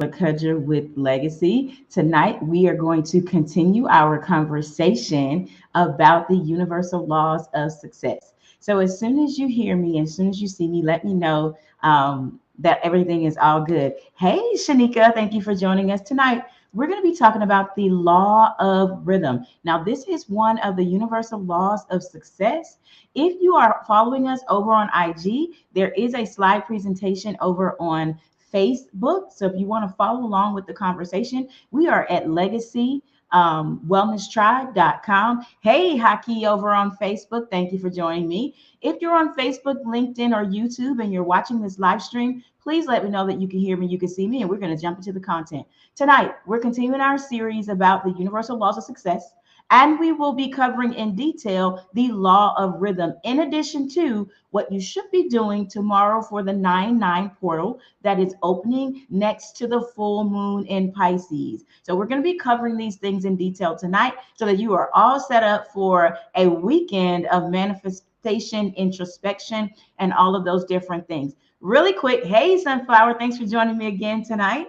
Kudger with Legacy. Tonight, we are going to continue our conversation about the universal laws of success. So, as soon as you hear me, as soon as you see me, let me know that everything is all good. Hey, Shanika, thank you for joining us tonight. We're going to be talking about the law of rhythm. Now, this is one of the universal laws of success. If you are following us over on IG, there is a slide presentation over on Facebook. So if you want to follow along with the conversation, we are at Legacy wellnesstribe.com. Hey, Haki over on Facebook. Thank you for joining me. If you're on Facebook, LinkedIn, or YouTube and you're watching this live stream, please let me know that you can hear me, you can see me, and we're going to jump into the content. Tonight, we're continuing our series about the universal laws of success. And we will be covering in detail the law of rhythm, in addition to what you should be doing tomorrow for the 9-9 portal that is opening next to the full moon in Pisces. So we're going to be covering these things in detail tonight so that you are all set up for a weekend of manifestation, introspection, and all of those different things. Really quick, hey Sunflower, thanks for joining me again tonight.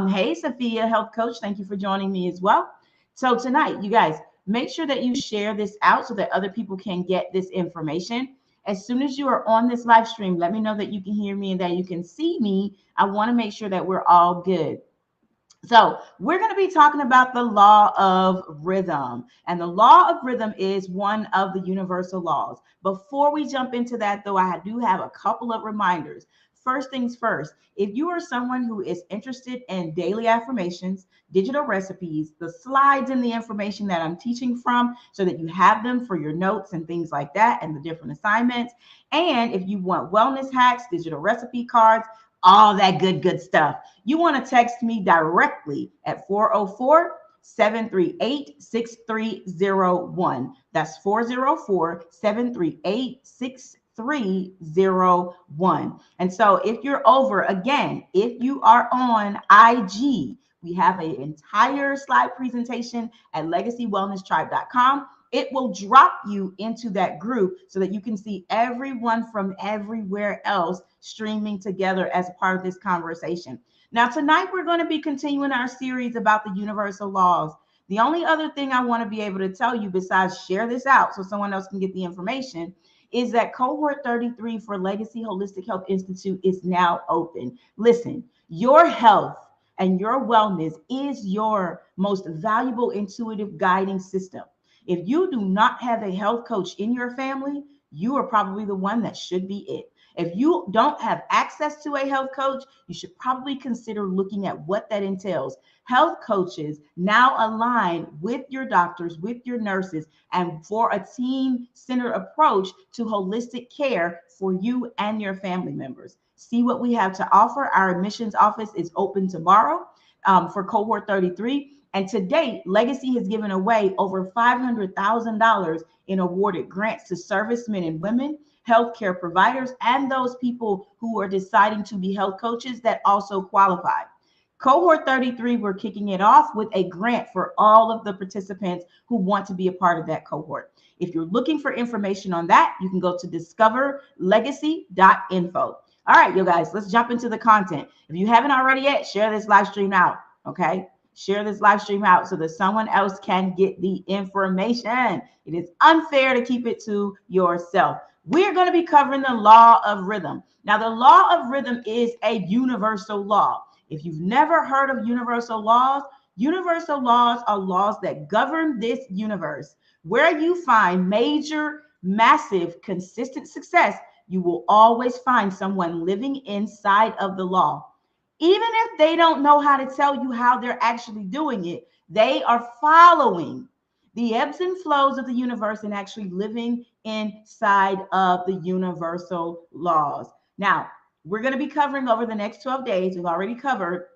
Hey Sophia, health coach, thank you for joining me as well. So tonight, you guys, make sure that you share this out so that other people can get this information. As soon as you are on this live stream, let me know that you can hear me and that you can see me. I want to make sure that we're all good. So we're going to be talking about the law of rhythm. And the law of rhythm is one of the universal laws. Before we jump into that, though, I do have a couple of reminders. First things first, if you are someone who is interested in daily affirmations, digital recipes, the slides and the information that I'm teaching from so that you have them for your notes and things like that and the different assignments. And if you want wellness hacks, digital recipe cards, all that good stuff, you want to text me directly at 404 738 6301. That's 404 738 6301. And so if you're over, again, if you are on IG, we have an entire slide presentation at legacywellnesstribe.com. It will drop you into that group so that you can see everyone from everywhere else streaming together as a part of this conversation. Now, tonight we're going to be continuing our series about the universal laws. The only other thing I want to be able to tell you besides share this out so someone else can get the information is that cohort 33 for Legacy Holistic Health Institute is now open. Listen, your health and your wellness is your most valuable intuitive guiding system. If you do not have a health coach in your family, you are probably the one that should be it. If you don't have access to a health coach, you should probably consider looking at what that entails. Health coaches now align with your doctors, with your nurses, and for a team-centered approach to holistic care for you and your family members. See what we have to offer. Our admissions office is open tomorrow for cohort 33. And to date, Legacy has given away over $500,000 in awarded grants to servicemen and women, healthcare providers, and those people who are deciding to be health coaches that also qualify. Cohort 33, we're kicking it off with a grant for all of the participants who want to be a part of that cohort. If you're looking for information on that, you can go to discoverlegacy.info. All right, you guys, let's jump into the content. If you haven't already yet, share this live stream out, okay? Share this live stream out so that someone else can get the information. It is unfair to keep it to yourself. We're going to be covering the law of rhythm. Now, the law of rhythm is a universal law. If you've never heard of universal laws are laws that govern this universe. Where you find major, massive, consistent success, you will always find someone living inside of the law. Even if they don't know how to tell you how they're actually doing it, they are following the ebbs and flows of the universe and actually living inside of the universal laws. Now, we're going to be covering over the next 12 days. We've already covered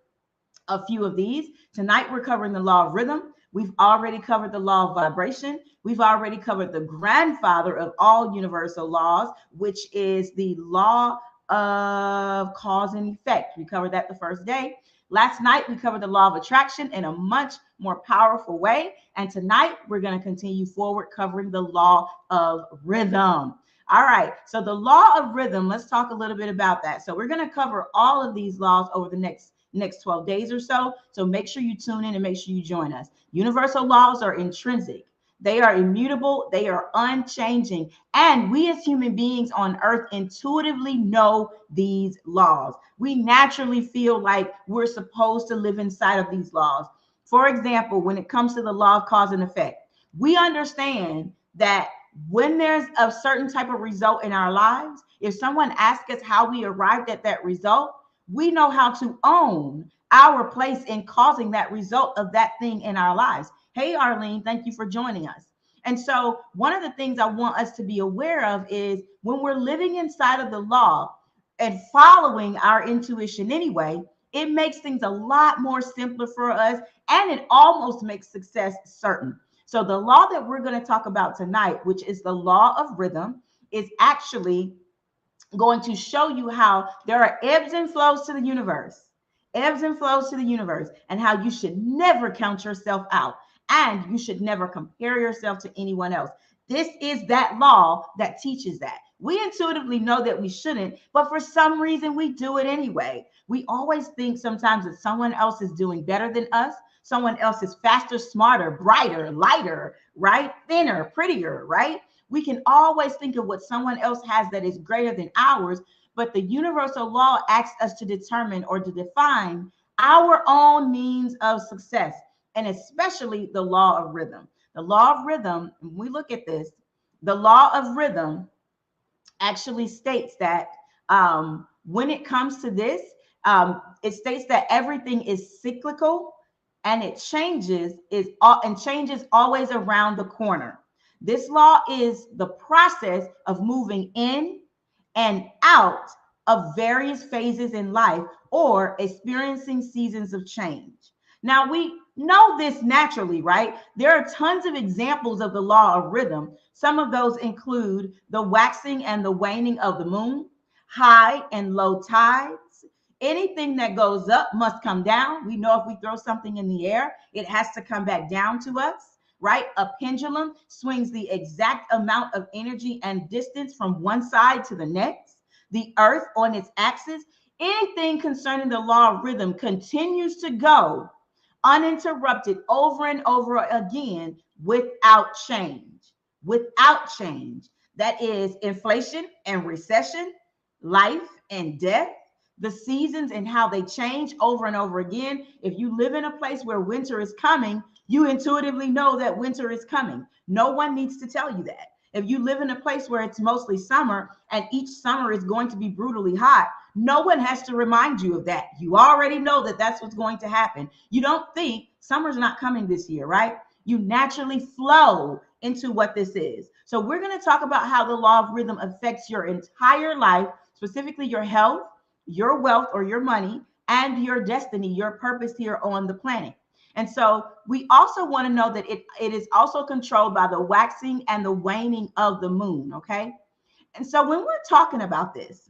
a few of these. Tonight, we're covering the law of rhythm. We've already covered the law of vibration. We've already covered the grandfather of all universal laws, which is the law of cause and effect. We covered that the first day. Last night, we covered the law of attraction in a much more powerful way. And tonight, we're going to continue forward covering the law of rhythm. All right. So the law of rhythm, let's talk a little bit about that. So we're going to cover all of these laws over the next next 12 days or so. So make sure you tune in and make sure you join us. Universal laws are intrinsic. They are immutable. They are unchanging. And we as human beings on earth intuitively know these laws. We naturally feel like we're supposed to live inside of these laws. For example, when it comes to the law of cause and effect, we understand that when there's a certain type of result in our lives, if someone asks us how we arrived at that result, we know how to own our place in causing that result of that thing in our lives. Hey, Arlene, thank you for joining us. And so, one of the things I want us to be aware of is when we're living inside of the law and following our intuition anyway, it makes things a lot more simpler for us, and it almost makes success certain. So the law that we're going to talk about tonight, which is the law of rhythm, is actually going to show you how there are ebbs and flows to the universe, ebbs and flows to the universe, and how you should never count yourself out and you should never compare yourself to anyone else. This is that law that teaches that. We intuitively know that we shouldn't, but for some reason we do it anyway. We always think sometimes that someone else is doing better than us. Someone else is faster, smarter, brighter, lighter, right? Thinner, prettier, right? We can always think of what someone else has that is greater than ours, but the universal law asks us to determine or to define our own means of success, and especially the law of rhythm. The law of rhythm, when we look at this, the law of rhythm actually states that when it comes to this, it states that everything is cyclical and it changes always around the corner. This law is the process of moving in and out of various phases in life or experiencing seasons of change. Now, we know this naturally, right? There are tons of examples of the law of rhythm. Some of those include the waxing and the waning of the moon, high and low tides. Anything that goes up must come down. We know if we throw something in the air, it has to come back down to us, right? A pendulum swings the exact amount of energy and distance from one side to the next. The earth on its axis, anything concerning the law of rhythm continues to go uninterrupted over and over again without change. Without change. That is inflation and recession, life and death, the seasons and how they change over and over again. If you live in a place where winter is coming, you intuitively know that winter is coming. No one needs to tell you that. If you live in a place where it's mostly summer and each summer is going to be brutally hot, no one has to remind you of that. You already know that that's what's going to happen. You don't think summer's not coming this year, right? You naturally flow into what this is. So we're going to talk about how the law of rhythm affects your entire life, specifically your health, your wealth or your money, and your destiny, your purpose here on the planet. And so we also want to know that it is also controlled by the waxing and the waning of the moon, okay? And so when we're talking about this,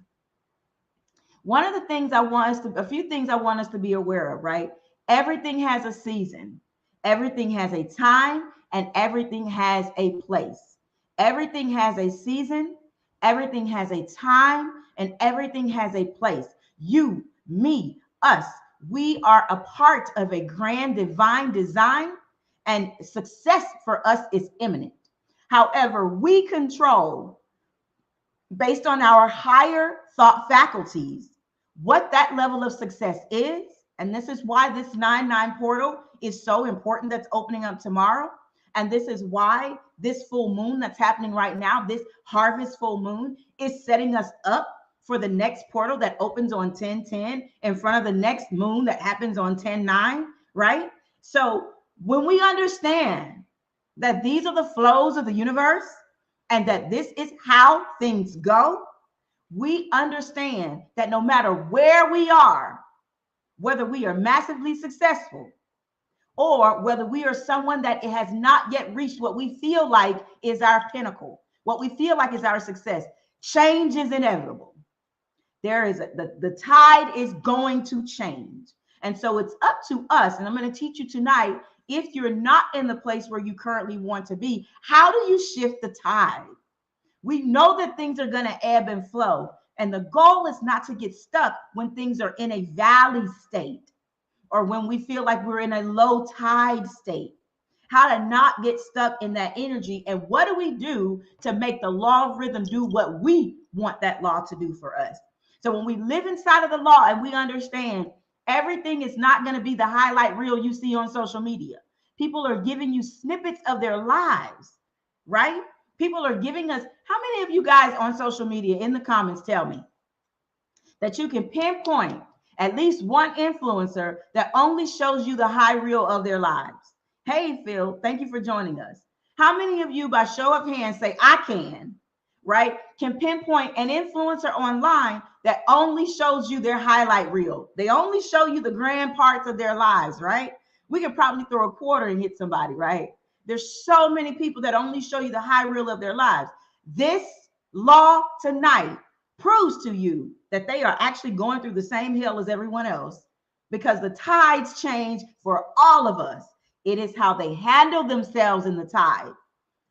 one of the things a few things I want us to be aware of, right? Everything has a season, everything has a time, and everything has a place. Everything has a season, everything has a time, and everything has a place. You, me, us, we are a part of a grand divine design, and success for us is imminent. However, we control, based on our higher thought faculties, what that level of success is. And this is why this 9-9 portal is so important that's opening up tomorrow. And this is why this full moon that's happening right now, this harvest full moon, is setting us up for the next portal that opens on 10-10 in front of the next moon that happens on 10-9, right? So when we understand that these are the flows of the universe and that this is how things go, we understand that no matter where we are, whether we are massively successful or whether we are someone that it has not yet reached what we feel like is our pinnacle, what we feel like is our success, change is inevitable. The tide is going to change. And so it's up to us. And I'm going to teach you tonight, if you're not in the place where you currently want to be, how do you shift the tide? We know that things are going to ebb and flow. And the goal is not to get stuck when things are in a valley state. or when we feel like we're in a low tide state. How to not get stuck in that energy, and what do we do to make the law of rhythm do what we want that law to do for us. So when we live inside of the law and we understand everything is not going to be the highlight reel you see on social media. People are giving you snippets of their lives, right? People are giving us, how many of you guys on social media in the comments tell me that you can pinpoint at least one influencer that only shows you the high reel of their lives? Hey, Phil, thank you for joining us. How many of you, by show of hands, say, I can, right? Can pinpoint an influencer online that only shows you their highlight reel? They only show you the grand parts of their lives, right? We could probably throw a quarter and hit somebody, right? There's so many people that only show you the high reel of their lives. This law tonight proves to you that they are actually going through the same hell as everyone else, because the tides change for all of us. It is how they handle themselves in the tide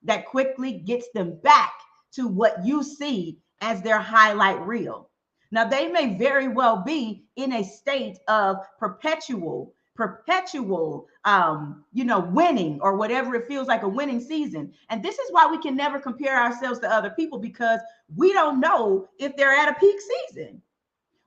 that quickly gets them back to what you see as their highlight reel. Now, they may very well be in a state of perpetual winning, or whatever it feels like, a winning season. And this is why we can never compare ourselves to other people, because we don't know if they're at a peak season.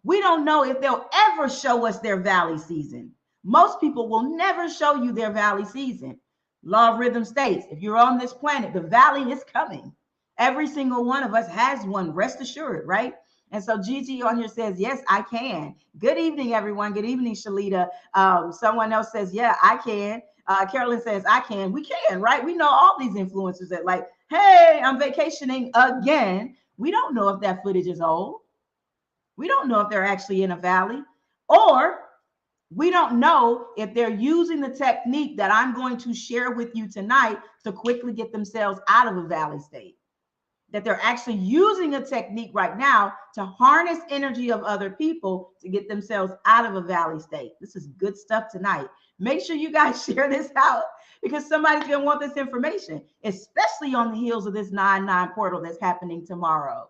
We don't know if they'll ever show us their valley season. Most people will never show you their valley season. Law of rhythm states, if you're on this planet, the valley is coming. Every single one of us has one, rest assured, right? And so Gigi on here says, yes, I can. Good evening, everyone. Good evening, Shalita. Someone else says, yeah, I can. Carolyn says, I can. We can, right? We know all these influencers that like, hey, I'm vacationing again. We don't know if that footage is old. We don't know if they're actually in a valley, or we don't know if they're using the technique that I'm going to share with you tonight to quickly get themselves out of a valley state. That they're actually using a technique right now to harness energy of other people to get themselves out of a valley state. This is good stuff tonight. Make sure you guys share this out, because somebody's going to want this information, especially on the heels of this 9/9 portal that's happening tomorrow,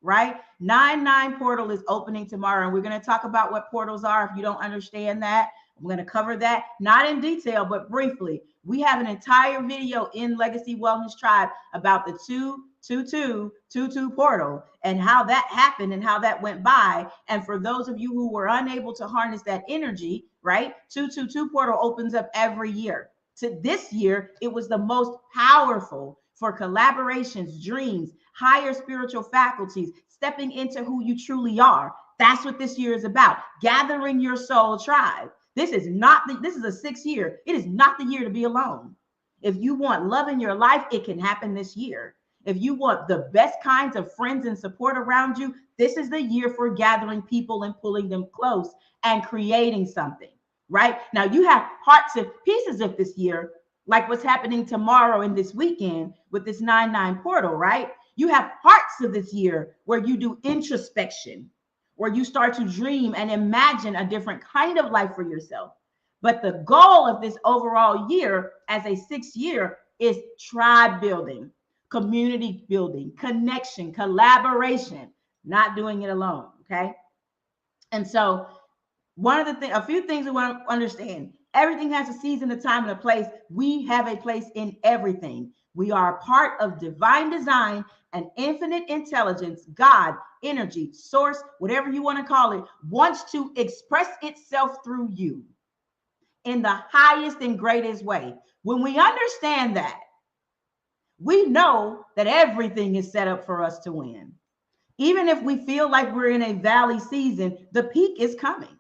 right? 9/9 portal is opening tomorrow, and we're going to talk about what portals are. If you don't understand that, I'm going to cover that, not in detail, but briefly. We have an entire video in Legacy Wellness Tribe about the 22222 portal and how that happened and how that went by. And for those of you who were unable to harness that energy, right? 222 portal opens up every year. To this year, it was the most powerful for collaborations, dreams, higher spiritual faculties, stepping into who you truly are. That's what this year is about. Gathering your soul tribe. This is a 6th year. It is not the year to be alone. If you want love in your life, it can happen this year. If you want the best kinds of friends and support around you, this is the year for gathering people and pulling them close and creating something, right? Now, you have parts and pieces of this year, like what's happening tomorrow and this weekend with this 9/9 portal, right? You have parts of this year where you do introspection, where you start to dream and imagine a different kind of life for yourself. But the goal of this overall year as a 6th year is tribe building, community building, connection, collaboration, not doing it alone, okay? And so a few things we want to understand. Everything has a season, a time, and a place. We have a place in everything. We are a part of divine design and infinite intelligence. God, energy, source, whatever you want to call it, wants to express itself through you in the highest and greatest way. When we understand that, we know that everything is set up for us to win. Even if we feel like we're in a valley season, the peak is coming.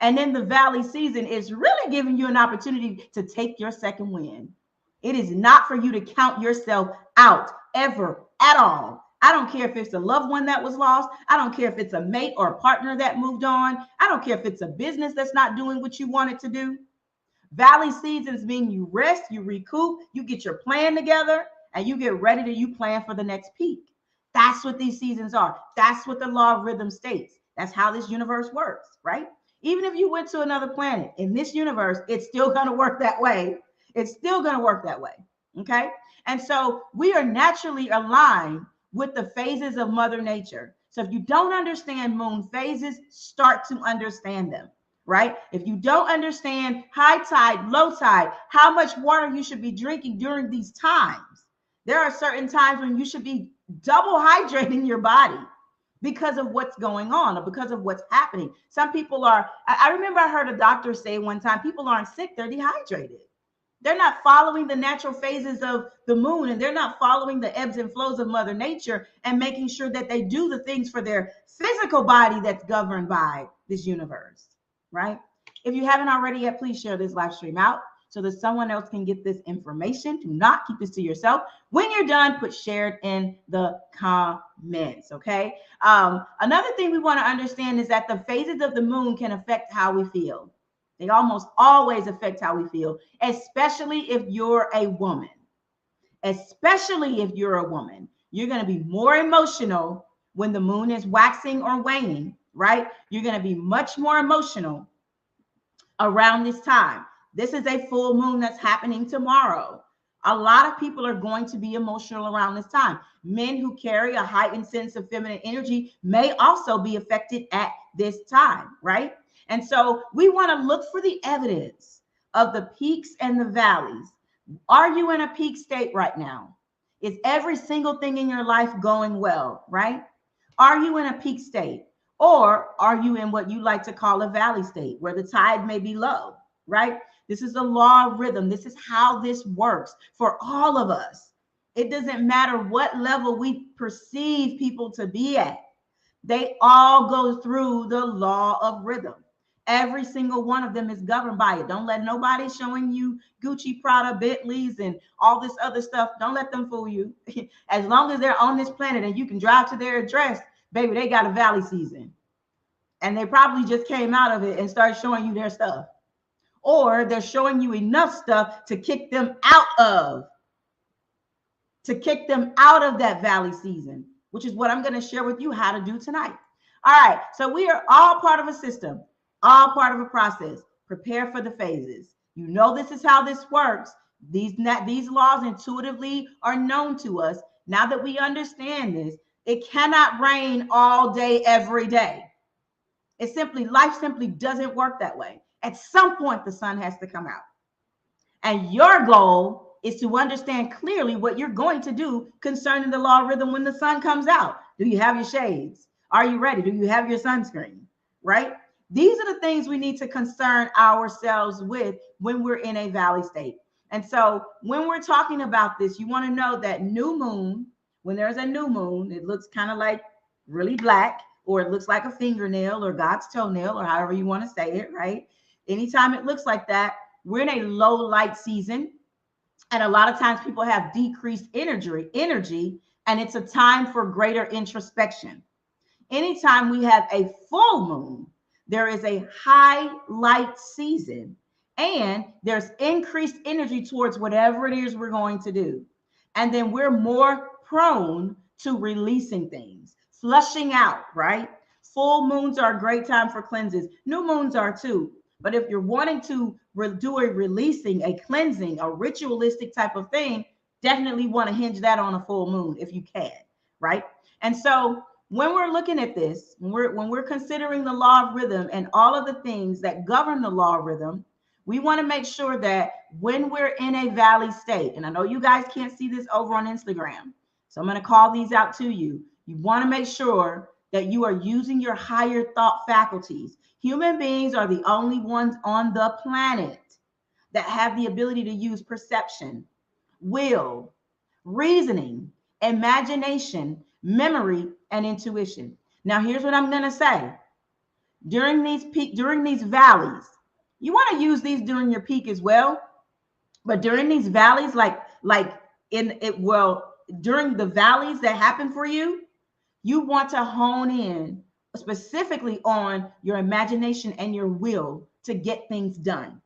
And then the valley season is really giving you an opportunity to take your second win. It is not for you to count yourself out ever at all. I don't care if it's a loved one that was lost. I don't care if it's a mate or a partner that moved on. I don't care if it's a business that's not doing what you want it to do. Valley seasons mean you rest, you recoup, you get your plan together, and you get ready to plan for the next peak. That's what these seasons are. That's what the law of rhythm states. That's how this universe works, right? Even if you went to another planet in this universe, it's still going to work that way. It's still going to work that way. Okay. And so we are naturally aligned with the phases of Mother Nature. So if you don't understand moon phases, start to understand them. right? If you don't understand high tide, low tide, how much water you should be drinking during these times, there are certain times when you should be double hydrating your body because of what's going on or because of what's happening. Some people are, I remember I heard a doctor say one time, people aren't sick, they're dehydrated. They're not following the natural phases of the moon, and they're not following the ebbs and flows of Mother Nature and making sure that they do the things for their physical body that's governed by this universe, right? If you haven't already yet, please share this live stream out so that someone else can get this information. Do not keep this to yourself. When you're done, put shared in the comments, okay? Another thing we want to understand is that the phases of the moon can affect how we feel. They almost always affect how we feel, especially if you're a woman. Especially if you're a woman, you're going to be more emotional when the moon is waxing or waning, right? You're going to be much more emotional around this time. This is a full moon that's happening tomorrow. A lot of people are going to be emotional around this time. Men who carry a heightened sense of feminine energy may also be affected at this time, right? And so we want to look for the evidence of the peaks and the valleys. Are you in a peak state right now? Is every single thing in your life going well, right? Are you in a peak state? Or are you in what you like to call a valley state where the tide may be low, right? This is the law of rhythm. This is how this works for all of us. It doesn't matter what level we perceive people to be at. They all go through the law of rhythm. Every single one of them is governed by it. Don't let nobody showing you Gucci, Prada, Bentleys, and all this other stuff. Don't let them fool you. As long as they're on this planet and you can drive to their address, baby, they got a valley season. And they probably just came out of it and started showing you their stuff. Or they're showing you enough stuff to kick them out of that valley season, which is what I'm going to share with you how to do tonight. All right. So we are all part of a system, all part of a process. Prepare for the phases. You know, this is how this works. These laws intuitively are known to us. Now that we understand this, it cannot rain all day, every day. Life simply doesn't work that way. At some point, the sun has to come out. And your goal is to understand clearly what you're going to do concerning the law of rhythm when the sun comes out. Do you have your shades? Are you ready? Do you have your sunscreen? Right? These are the things we need to concern ourselves with when we're in a valley state. And so when we're talking about this, you want to know that new moon, when there's a new moon, it looks kind of like really black, or it looks like a fingernail or God's toenail, or however you want to say it, right? Anytime it looks like that, we're in a low light season. And a lot of times people have decreased energy, and it's a time for greater introspection. Anytime we have a full moon, there is a high light season, and there's increased energy towards whatever it is we're going to do. And then we're more prone to releasing things, flushing out, right? Full moons are a great time for cleanses. New moons are too. But if you're wanting to do a releasing, a cleansing, a ritualistic type of thing, definitely want to hinge that on a full moon if you can, right? And so when we're looking at this, when we're considering the law of rhythm and all of the things that govern the law of rhythm, we want to make sure that when we're in a valley state, and I know you guys can't see this over on Instagram, so I'm going to call these out to you. You want to make sure that you are using your higher thought faculties. Human beings are the only ones on the planet that have the ability to use perception, will, reasoning, imagination, memory, and intuition. Now, here's what I'm going to say. During these valleys, you want to use these during your peak as well. But during these valleys, during the valleys that happen for you, you want to hone in specifically on your imagination and your will to get things done,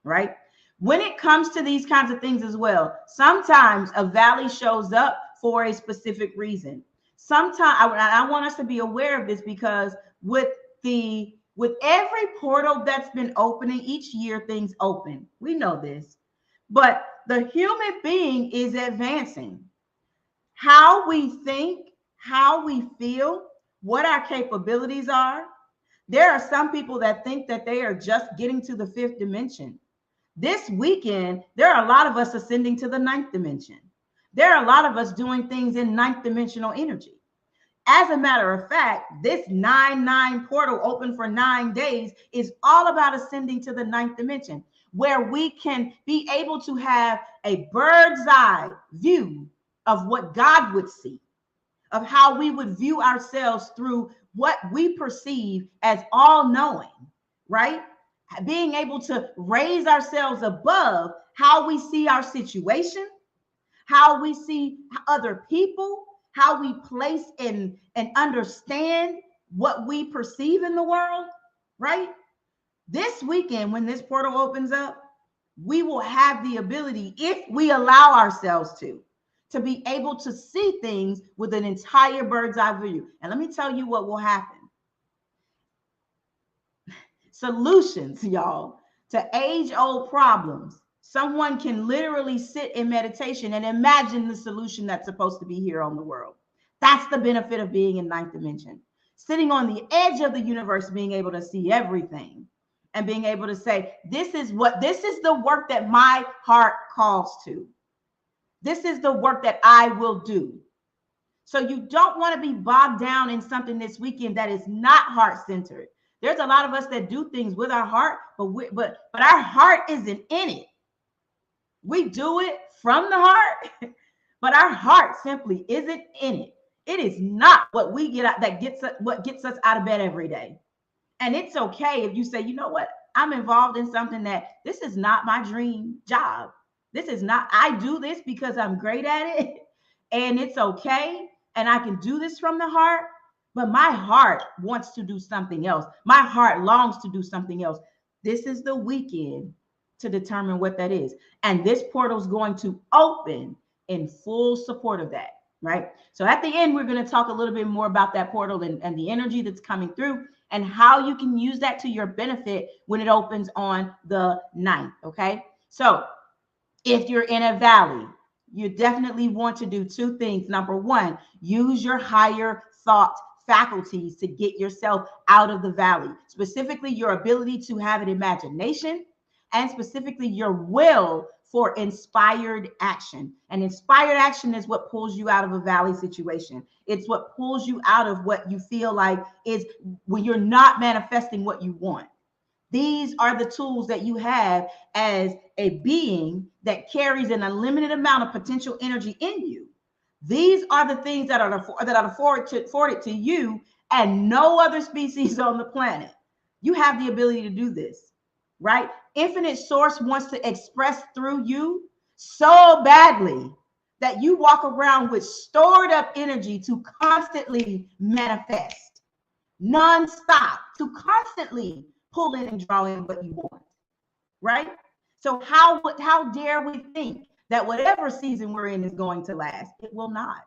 right? When it comes to these kinds of things as well, sometimes a valley shows up for a specific reason. Sometimes I want us to be aware of this, because with every portal that's been opening each year, things open. We know this, but the human being is advancing. How we think, how we feel, what our capabilities are, There are some people that think that they are just getting to the 5th dimension. This weekend, there are a lot of us ascending to the 9th dimension. There are a lot of us doing things in 9th dimensional energy. As a matter of fact, this 9-9 portal open for 9 days is all about ascending to the 9th dimension, where we can be able to have a bird's eye view of what God would see, of how we would view ourselves through what we perceive as all knowing, right? Being able to raise ourselves above how we see our situation, how we see other people, how we place and understand what we perceive in the world, right? This weekend, when this portal opens up, we will have the ability, if we allow ourselves to be able to see things with an entire bird's eye view. And let me tell you what will happen. Solutions, y'all, to age-old problems. Someone can literally sit in meditation and imagine the solution that's supposed to be here on the world. That's the benefit of being in 9th dimension. Sitting on the edge of the universe, being able to see everything and being able to say, this is the work that my heart calls to. This is the work that I will do. So you don't want to be bogged down in something this weekend that is not heart-centered. There's a lot of us that do things with our heart, but our heart isn't in it. We do it from the heart, but our heart simply isn't in it. It is not what we get out that gets us out of bed every day. And it's okay if you say, you know what, I'm involved in something that this is not my dream job. This is not, I do this because I'm great at it, and it's okay. And I can do this from the heart, but my heart wants to do something else. My heart longs to do something else. This is the weekend to determine what that is. And this portal is going to open in full support of that, right? So at the end, we're going to talk a little bit more about that portal and the energy that's coming through and how you can use that to your benefit when it opens on the 9th, okay? So if you're in a valley, you definitely want to do 2 things. Number 1, use your higher thought faculties to get yourself out of the valley, specifically your ability to have an imagination and specifically your will for inspired action. And inspired action is what pulls you out of a valley situation. It's what pulls you out of what you feel like is when you're not manifesting what you want. These are the tools that you have as a being that carries an unlimited amount of potential energy in you. These are the things that are afforded to you and no other species on the planet. You have the ability to do this, right? Infinite Source wants to express through you so badly that you walk around with stored up energy to constantly manifest, nonstop, to constantly pull in and draw in what you want, right? So how dare we think that whatever season we're in is going to last? It will not.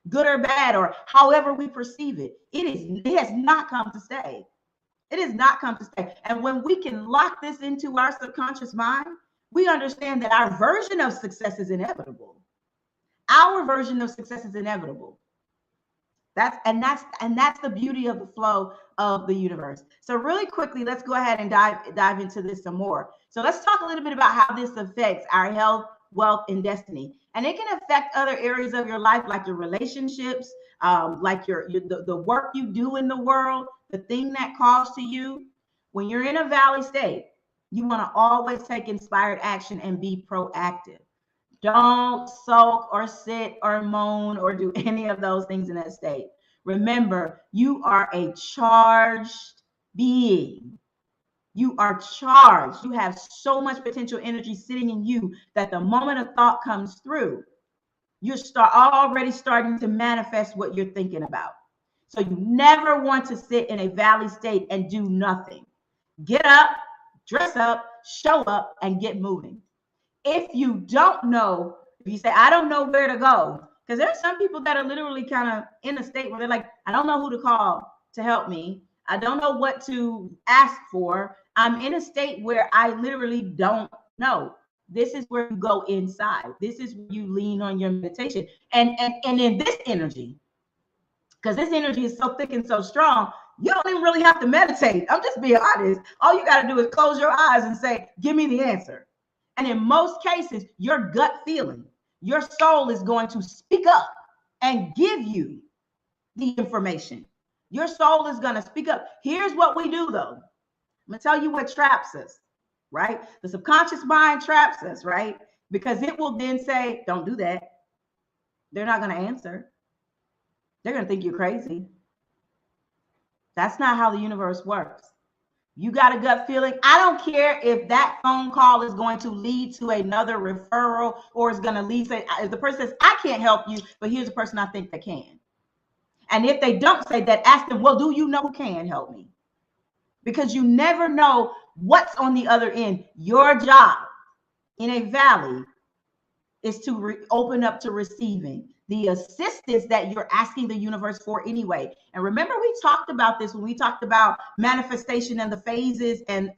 Good or bad, or however we perceive it, it has not come to stay. It has not come to stay. And when we can lock this into our subconscious mind, we understand that our version of success is inevitable. Our version of success is inevitable. That's the beauty of the flow of the universe. So really quickly, let's go ahead and dive into this some more. So let's talk a little bit about how this affects our health, wealth, and destiny. And it can affect other areas of your life, like your relationships, like the work you do in the world, the thing that calls to you. When you're in a valley state, you want to always take inspired action and be proactive. Don't sulk or sit or moan or do any of those things in that state. Remember, you are a charged being. You are charged. You have so much potential energy sitting in you that the moment a thought comes through, you're already starting to manifest what you're thinking about. So you never want to sit in a valley state and do nothing. Get up, dress up, show up, and get moving. If you don't know, if you say, I don't know where to go, because there's some people that are literally kind of in a state where they're like, I don't know who to call to help me. I don't know what to ask for. I'm in a state where I literally don't know. This is where you go inside. This is where you lean on your meditation. And in this energy, because this energy is so thick and so strong, You don't even really have to meditate. I'm just being honest. All you got to do is close your eyes and say, give me the answer. And in most cases, your gut feeling, your soul is going to speak up and give you the information. Your soul is going to speak up. Here's what we do, though. I'm going to tell you what traps us, right? The subconscious mind traps us, right? Because it will then say, don't do that. They're not going to answer. They're going to think you're crazy. That's not how the universe works. You got a gut feeling. I don't care if that phone call is going to lead to another referral or is going to lead to, if the person says, I can't help you, but here's a person I think that can. And if they don't say that, ask them, well, do you know who can help me? Because you never know what's on the other end. Your job in a valley is to open up to receiving the assistance that you're asking the universe for anyway. And remember, we talked about this when we talked about manifestation and the phases and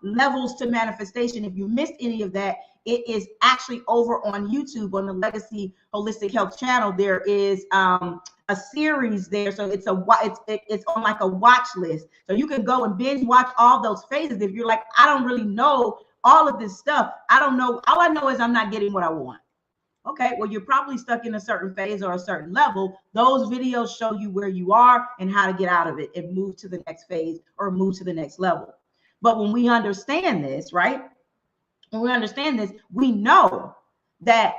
levels to manifestation. If you missed any of that, it is actually over on YouTube on the Legacy Holistic Health channel. There is a series there, so it's on like a watch list, so you can go and binge watch all those phases. If you're like, I don't really know all of this stuff, I don't know, all I know is I'm not getting what I want. Okay, well, you're probably stuck in a certain phase or a certain level. Those videos show you where you are and how to get out of it and move to the next phase or move to the next level. But when we understand this, right? When we understand this, we know that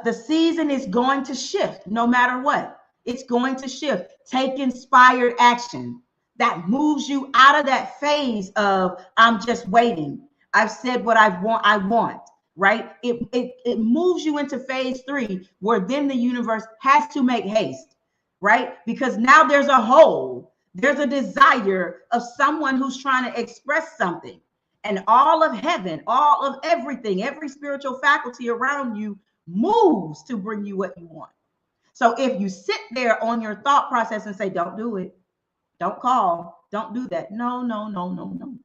the season is going to shift no matter what. It's going to shift. Take inspired action that moves you out of that phase of I'm just waiting. I've said what I want. Right? It moves you into phase 3, where then the universe has to make haste, right? Because now there's a hole, there's a desire of someone who's trying to express something, and all of heaven, all of everything, every spiritual faculty around you moves to bring you what you want. So if you sit there on your thought process and say, don't do it, don't call, don't do that. No.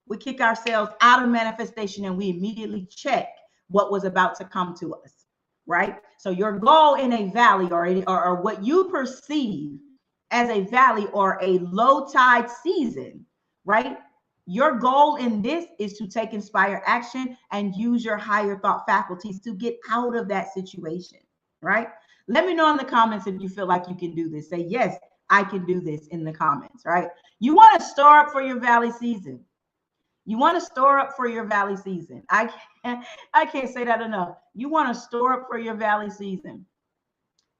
We kick ourselves out of manifestation and we immediately check what was about to come to us, right? So your goal in a valley or what you perceive as a valley or a low tide season, right? Your goal in this is to take inspired action and use your higher thought faculties to get out of that situation, right? Let me know in the comments if you feel like you can do this. Say, yes, I can do this in the comments, right? You want to store up for your valley season. You want to store up for your valley season. I can't say that enough. You want to store up for your valley season.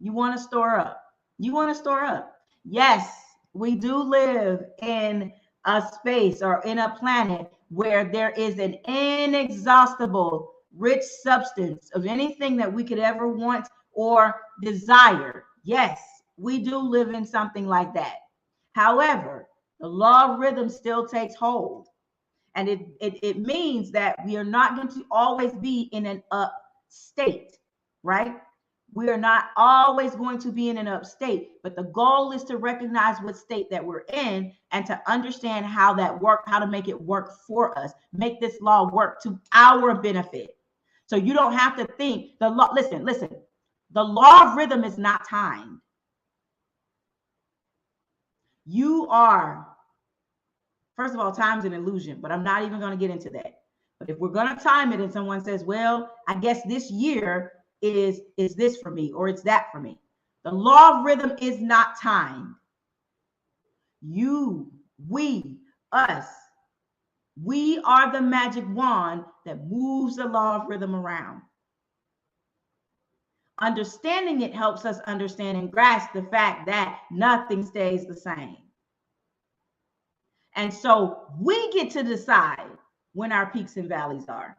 You want to store up. You want to store up. Yes, we do live in a space or in a planet where there is an inexhaustible, rich substance of anything that we could ever want or desire. Yes, we do live in something like that. However, the law of rhythm still takes hold. And it means that we are not going to always be in an up state, right? We are not always going to be in an up state, but the goal is to recognize what state that we're in and to understand how that works, how to make it work for us, make this law work to our benefit. So you don't have to think the law. Listen, the law of rhythm is not timed. You are. First of all, time's an illusion, but I'm not even going to get into that. But if we're going to time it and someone says, well, I guess this year is this for me or it's that for me. The law of rhythm is not timed. You, we, us, we are the magic wand that moves the law of rhythm around. Understanding it helps us understand and grasp the fact that nothing stays the same. And so we get to decide when our peaks and valleys are.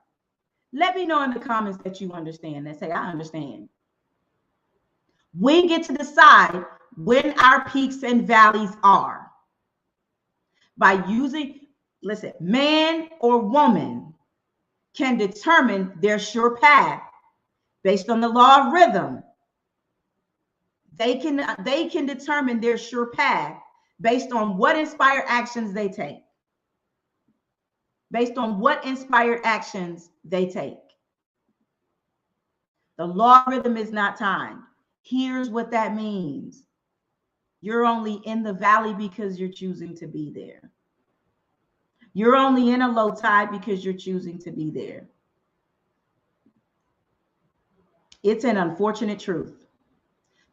Let me know in the comments that you understand and say, I understand. We get to decide when our peaks and valleys are by using, listen, man or woman can determine their sure path based on the law of rhythm. They can determine their sure path based on what inspired actions they take. Based on what inspired actions they take. The law of rhythm is not timed. Here's what that means. You're only in the valley because you're choosing to be there. You're only in a low tide because you're choosing to be there. It's an unfortunate truth.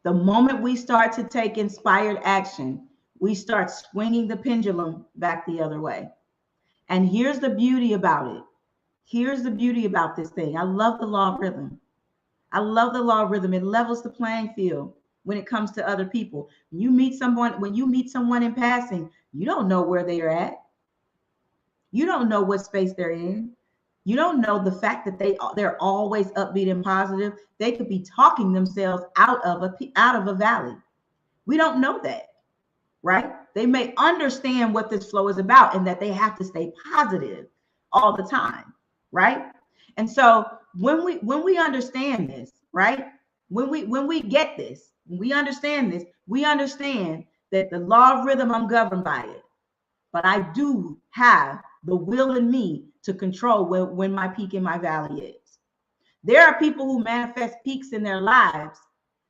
The moment we start to take inspired action, we start swinging the pendulum back the other way. And here's the beauty about it. Here's the beauty about this thing. I love the law of rhythm. I love the law of rhythm. It levels the playing field when it comes to other people. When you meet someone in passing, you don't know where they are at. You don't know what space they're in. You don't know the fact that they're always upbeat and positive. They could be talking themselves out of a valley. We don't know that, right? They may understand what this flow is about and that they have to stay positive all the time, right? And so when we understand this, right? When we get this, when we understand this, we understand that the law of rhythm, I'm governed by it. But I do have the will in me to control when my peak in my valley is. There are people who manifest peaks in their lives,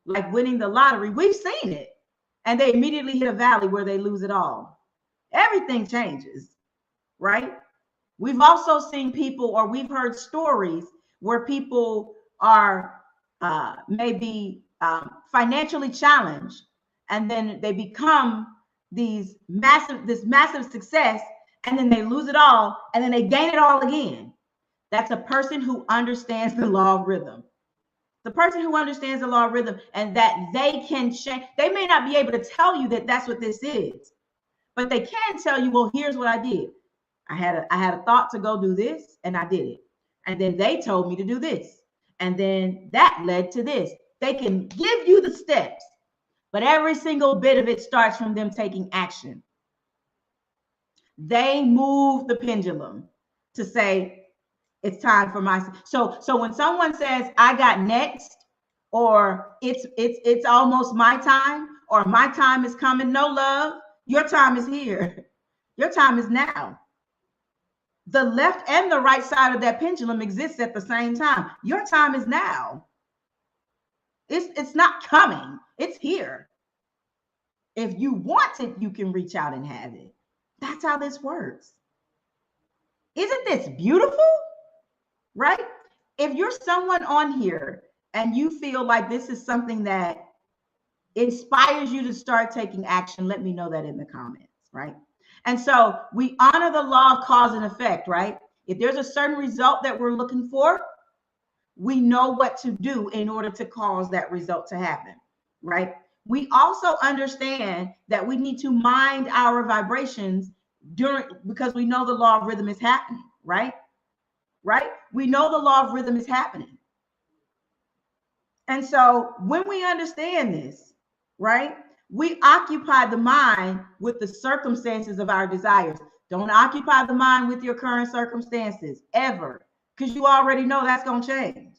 like winning the lottery. We've seen it. And they immediately hit a valley where they lose it all. Everything changes, right? We've also seen people, or we've heard stories where people are maybe financially challenged, and then they become this massive success, and then they lose it all, and then they gain it all again. That's a person who understands the law of rhythm. The person who understands the law of rhythm, and that they can change. They may not be able to tell you that that's what this is, but they can tell you, well, here's what I did. I had a thought to go do this, and I did it. And then they told me to do this. And then that led to this. They can give you the steps, but every single bit of it starts from them taking action. They move the pendulum to say, it's time for my. So when someone says, I got next, or it's almost my time, or my time is coming, no, love, your time is here. Your time is now. The left and the right side of that pendulum exists at the same time. Your time is now. It's not coming. It's here. If you want it, you can reach out and have it. That's how this works. Isn't this beautiful? Right? If you're someone on here and you feel like this is something that inspires you to start taking action, let me know that in the comments, right? And so we honor the law of cause and effect, right? If there's a certain result that we're looking for, we know what to do in order to cause that result to happen, right? We also understand that we need to mind our vibrations because we know the law of rhythm is happening, right? Right? We know the law of rhythm is happening. And so when we understand this, right, we occupy the mind with the circumstances of our desires. Don't occupy the mind with your current circumstances ever, because you already know that's going to change.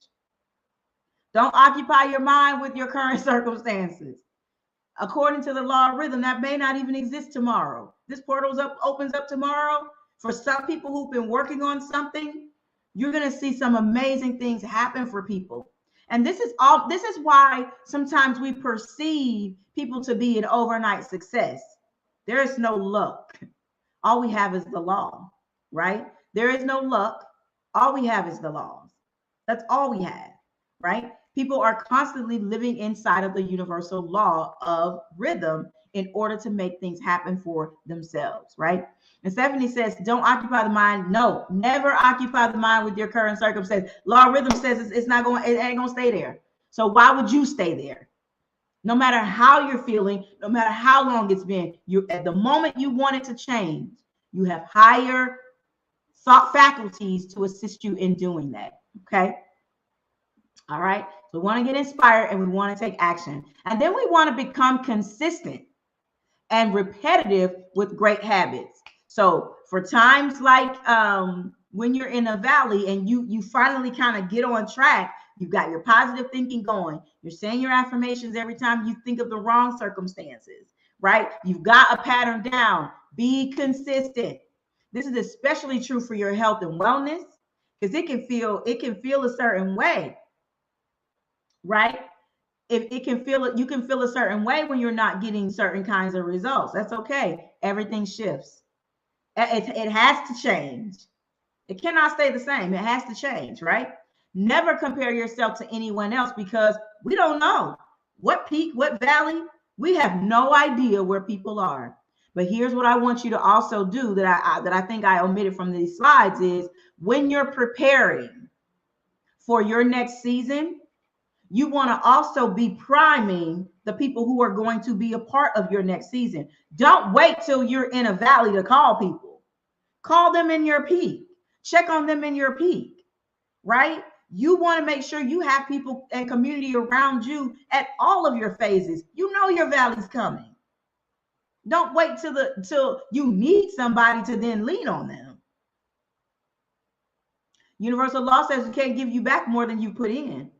Don't occupy your mind with your current circumstances. According to the law of rhythm, that may not even exist tomorrow. This portal opens up tomorrow. For some people who've been working on something, you're going to see some amazing things happen for people. And this is why sometimes we perceive people to be an overnight success. There is no luck. All we have is the law, right? There is no luck. All we have is the laws. That's all we have, right? People are constantly living inside of the universal law of rhythm in order to make things happen for themselves, right? And Stephanie says, don't occupy the mind. No, never occupy the mind with your current circumstance. Law of rhythm says it ain't gonna stay there. So why would you stay there? No matter how you're feeling, no matter how long it's been, at the moment you want it to change, you have higher thought faculties to assist you in doing that. Okay. All right. So we want to get inspired and we want to take action. And then we want to become consistent and repetitive with great habits. So for times like when you're in a valley and you finally kind of get on track, you've got your positive thinking going. You're saying your affirmations every time you think of the wrong circumstances, right? You've got a pattern down. Be consistent. This is especially true for your health and wellness, because it can feel a certain way, right? if it can feel it, you can feel a certain way when you're not getting certain kinds of results. That's okay. Everything shifts. It has to change. It cannot stay the same. It has to change, right? Never compare yourself to anyone else, because we don't know what peak, what valley. We have no idea where people are. But here's what I want you to also do that I think I omitted from these slides is, when you're preparing for your next season, you want to also be priming the people who are going to be a part of your next season. Don't wait till you're in a valley to call people. Call them in your peak. Check on them in your peak, right? You want to make sure you have people and community around you at all of your phases. You know your valley's coming. Don't wait till you need somebody to then lean on them. Universal law says you can't give you back more than you put in.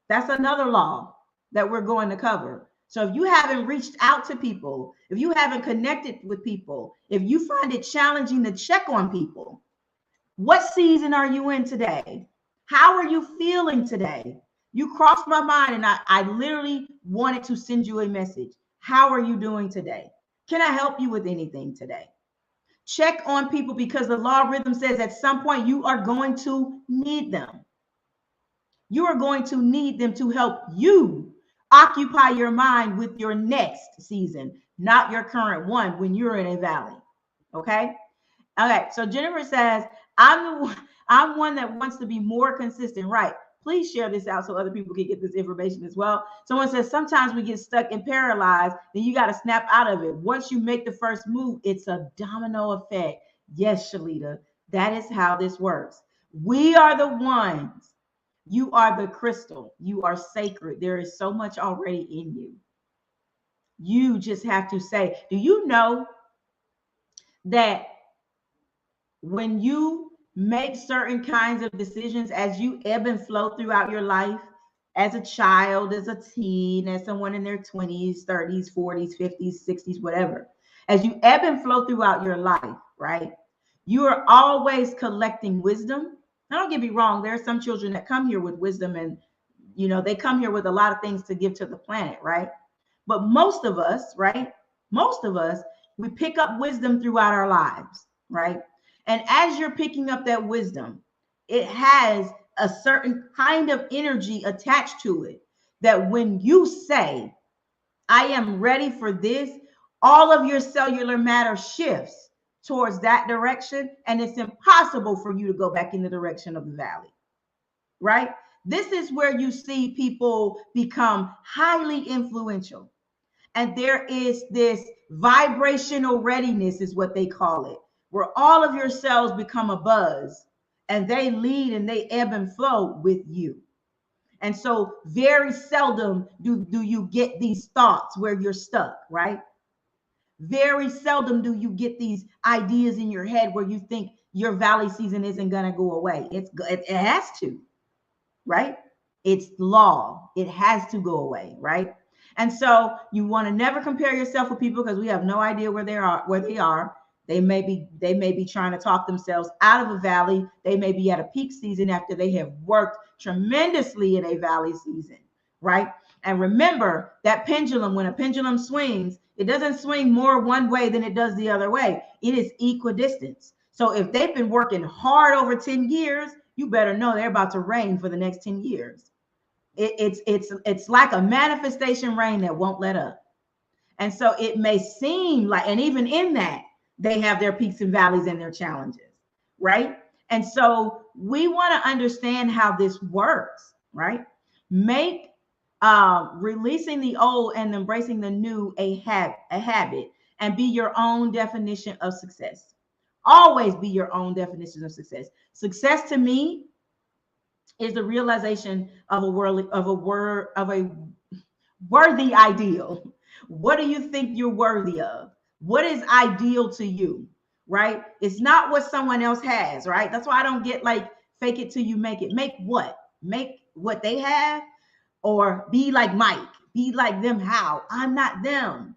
That's another law that we're going to cover. So if you haven't reached out to people, if you haven't connected with people, if you find it challenging to check on people, what season are you in today? How are you feeling today? You crossed my mind, and I literally wanted to send you a message. How are you doing today? Can I help you with anything today? Check on people, because the law of rhythm says at some point you are going to need them. You are going to need them to help you occupy your mind with your next season, not your current one when you're in a valley. Okay. Okay. So Jennifer says, I'm one that wants to be more consistent. Right. Please share this out so other people can get this information as well. Someone says, sometimes we get stuck and paralyzed, then you got to snap out of it. Once you make the first move, it's a domino effect. Yes, Shalita, that is how this works. We are the ones. You are the crystal. You are sacred. There is so much already in you. You just have to say, do you know that when you make certain kinds of decisions, as you ebb and flow throughout your life, as a child, as a teen, as someone in their 20s, 30s, 40s, 50s, 60s, whatever, as you ebb and flow throughout your life, right? You are always collecting wisdom. Now, don't get me wrong. There are some children that come here with wisdom, and, you know, they come here with a lot of things to give to the planet, right? But most of us, right? Most of us, we pick up wisdom throughout our lives, right? And as you're picking up that wisdom, it has a certain kind of energy attached to it that when you say, I am ready for this, all of your cellular matter shifts towards that direction, and it's impossible for you to go back in the direction of the valley, right? This is where you see people become highly influential. And there is this vibrational readiness, is what they call it, where all of your cells become a buzz and they lead and they ebb and flow with you. And so very seldom do you get these thoughts where you're stuck, right? Very seldom do you get these ideas in your head where you think your valley season isn't going to go away. It has to, right? It's law. It has to go away, right? And so you want to never compare yourself with people, because we have no idea where they are. They may be trying to talk themselves out of a valley. They may be at a peak season after they have worked tremendously in a valley season, right? And remember that pendulum, when a pendulum swings, it doesn't swing more one way than it does the other way. It is equidistant. So if they've been working hard over 10 years, you better know they're about to reign for the next 10 years. It's like a manifestation rain that won't let up. And so it may seem like, and even in that, they have their peaks and valleys and their challenges, right? And so we want to understand how this works, right? Make releasing the old and embracing the new a habit, and be your own definition of success. Always be your own definition of success. Success to me is the realization of a worthy ideal. What do you think you're worthy of? What is ideal to you, right? It's not what someone else has, right? That's why I don't get like fake it till you make it. Make what? Make what they have, or be like Mike, be like them. How? I'm not them,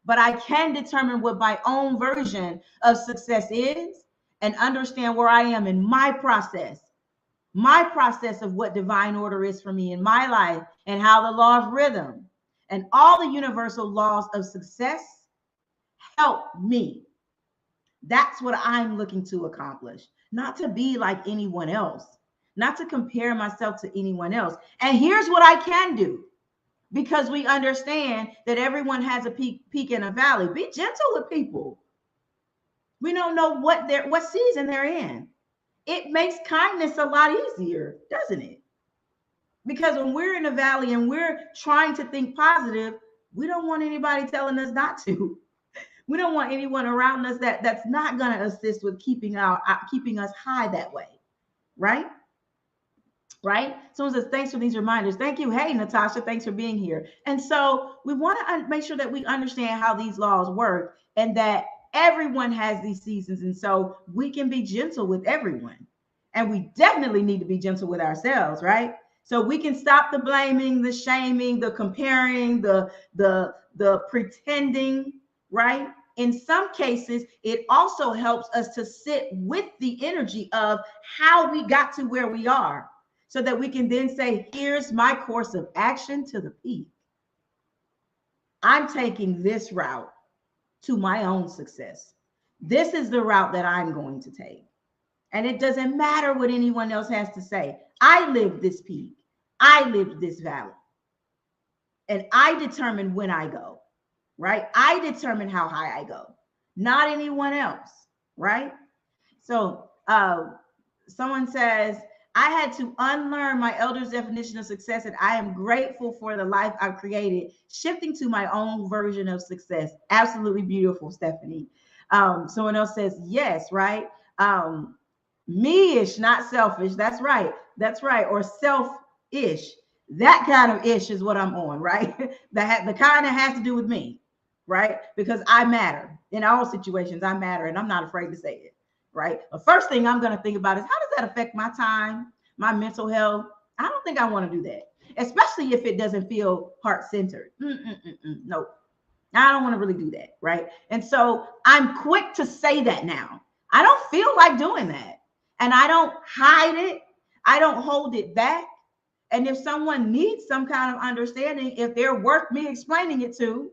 but I can determine what my own version of success is and understand where I am in my process my process of what divine order is for me in my life, and how the law of rhythm and all the universal laws of success help me. That's what I'm looking to accomplish, not to be like anyone else, not to compare myself to anyone else. And here's what I can do, because we understand that everyone has a peak and a valley. Be gentle with people. We don't know what season they're in. It makes kindness a lot easier, doesn't it? Because when we're in a valley and we're trying to think positive, we don't want anybody telling us not to. We don't want anyone around us that's not going to assist with keeping us high that way, right? Right? Someone says, thanks for these reminders. Thank you. Hey, Natasha, thanks for being here. And so we want to make sure that we understand how these laws work, and that everyone has these seasons. And so we can be gentle with everyone. And we definitely need to be gentle with ourselves, right? So we can stop the blaming, the shaming, the comparing, the pretending, right? In some cases, it also helps us to sit with the energy of how we got to where we are, so that we can then say, here's my course of action to the peak. I'm taking this route to my own success. This is the route that I'm going to take. And it doesn't matter what anyone else has to say. I lived this peak. I lived this valley. And I determine when I go, right? I determine how high I go, not anyone else, right? So someone says, I had to unlearn my elders' definition of success, and I am grateful for the life I've created, shifting to my own version of success. Absolutely beautiful, Stephanie. Someone else says, yes, right? Me-ish, not selfish. That's right. That's right. Or self-ish. That kind of ish is what I'm on, right? The kind that has to do with me, right? Because I matter in all situations. I matter, and I'm not afraid to say it. Right. The first thing I'm going to think about is, how does that affect my time, my mental health? I don't think I want to do that, especially if it doesn't feel heart-centered. No, I don't want to really do that. Right. And so I'm quick to say that now. I don't feel like doing that. And I don't hide it. I don't hold it back. And if someone needs some kind of understanding, if they're worth me explaining it to,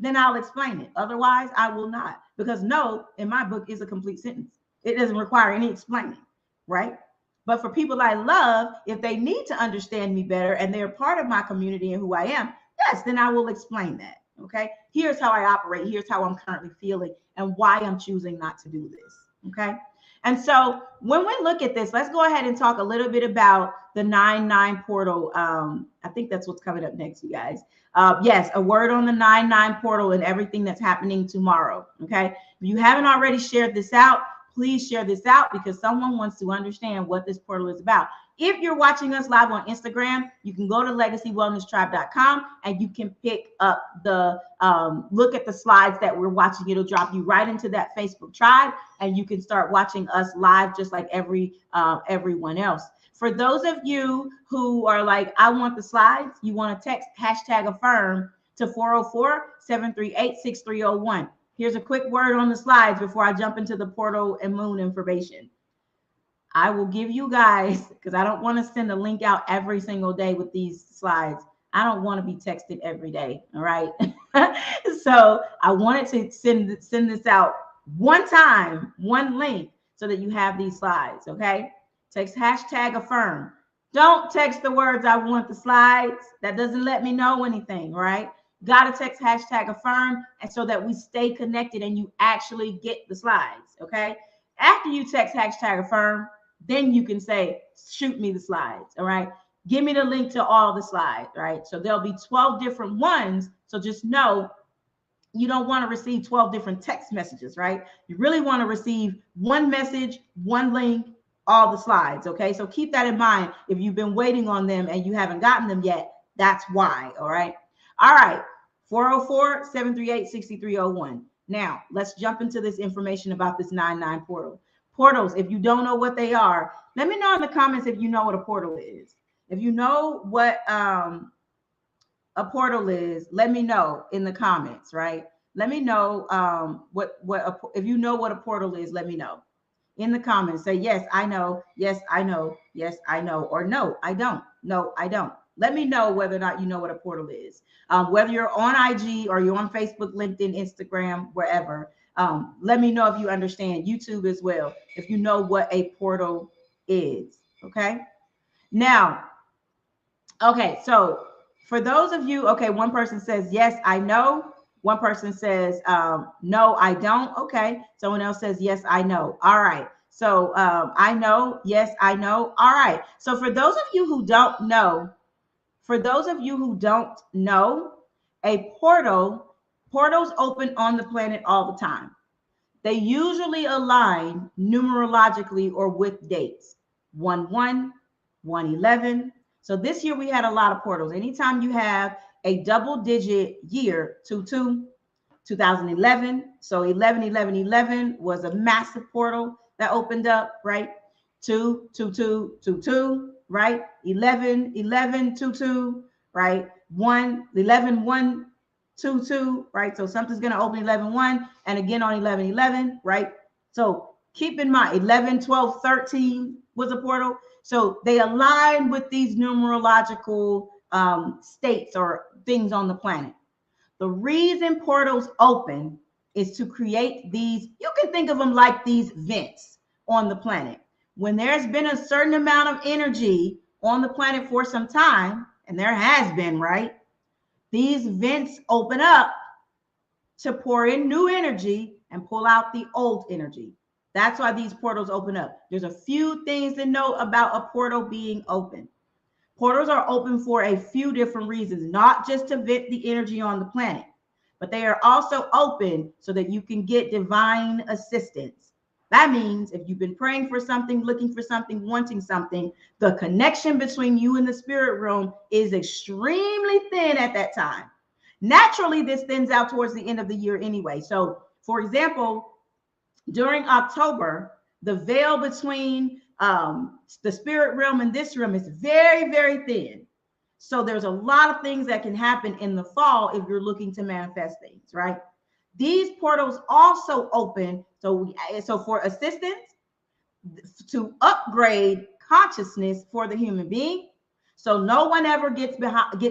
then I'll explain it. Otherwise, I will not. Because no, in my book, is a complete sentence. It doesn't require any explaining, right? But for people I love, if they need to understand me better and they're part of my community and who I am, yes, then I will explain that, okay? Here's how I operate. Here's how I'm currently feeling and why I'm choosing not to do this, okay? And so when we look at this, let's go ahead and talk a little bit about the 9-9 portal. I think that's what's coming up next, you guys. Yes, a word on the 9-9 portal and everything that's happening tomorrow. Okay. If you haven't already shared this out, please share this out, because someone wants to understand what this portal is about. If you're watching us live on Instagram, you can go to legacywellnesstribe.com and you can pick up the look at the slides that we're watching. It'll drop you right into that Facebook tribe, and you can start watching us live just like everyone else. For those of you who are like, I want the slides, you want to text #affirm to 404-738-6301. Here's a quick word on the slides before I jump into the portal and moon information. I will give you guys, because I don't want to send a link out every single day with these slides. I don't want to be texted every day. All right. So I wanted to send this out one time, one link, so that you have these slides. Okay. Text #affirm. Don't text the words, I want the slides. That doesn't let me know anything, right? Got to text #affirm, and so that we stay connected and you actually get the slides. Okay. After you text #affirm, then you can say, shoot me the slides. All right. Give me the link to all the slides. Right. So there'll be 12 different ones. So just know you don't want to receive 12 different text messages, right? You really want to receive one message, one link, all the slides. Okay. So keep that in mind. If you've been waiting on them and you haven't gotten them yet, that's why. All right. All right. 404-738-6301. Now let's jump into this information about this 9-9 portal. Portals, if you don't know what they are, let me know in the comments if you know what a portal is. If you know what a portal is, let me know in the comments, right? Let me know if you know what a portal is, let me know. in the comments. Say, yes, I know. Yes, I know. Yes, I know. Or no, I don't. No, I don't. Let me know whether or not you know what a portal is. Whether you're on IG or you're on Facebook, LinkedIn, Instagram, wherever. Let me know if you understand. YouTube as well, if you know what a portal is. Okay. Now, okay, so for those of you, okay, one person says, yes, I know. One person says, no, I don't. Okay. Someone else says, yes, I know. All right. So I know. Yes, I know. All right. So for those of you who don't know, a portals open on the planet all the time. They usually align numerologically or with dates. 1/1, 1/11. So this year we had a lot of portals. Anytime you have a double digit year, 2/2, 2011. So 11/11/11 was a massive portal that opened up, right? 2/2/2/2/2, right? 11/11/2/2, right? 1/11/1/2/2, right? So something's going to open 11/1 and again on 11/11, right? So keep in mind 11, 12, 13 was a portal. So they align with these numerological states or things on the planet. The reason portals open is to create these, you can think of them like these vents on the planet. When there's been a certain amount of energy on the planet for some time, and there has been, right? These vents open up to pour in new energy and pull out the old energy. That's why these portals open up. There's a few things to know about a portal being open. Portals are open for a few different reasons, not just to vent the energy on the planet, but they are also open so that you can get divine assistance. That means if you've been praying for something, looking for something, wanting something, the connection between you and the spirit realm is extremely thin at that time. Naturally, this thins out towards the end of the year anyway. So, for example, during October, the veil between the spirit realm and this realm is very, very thin. So there's a lot of things that can happen in the fall if you're looking to manifest things, right? These portals also open so for assistance, to upgrade consciousness for the human being, so no one ever gets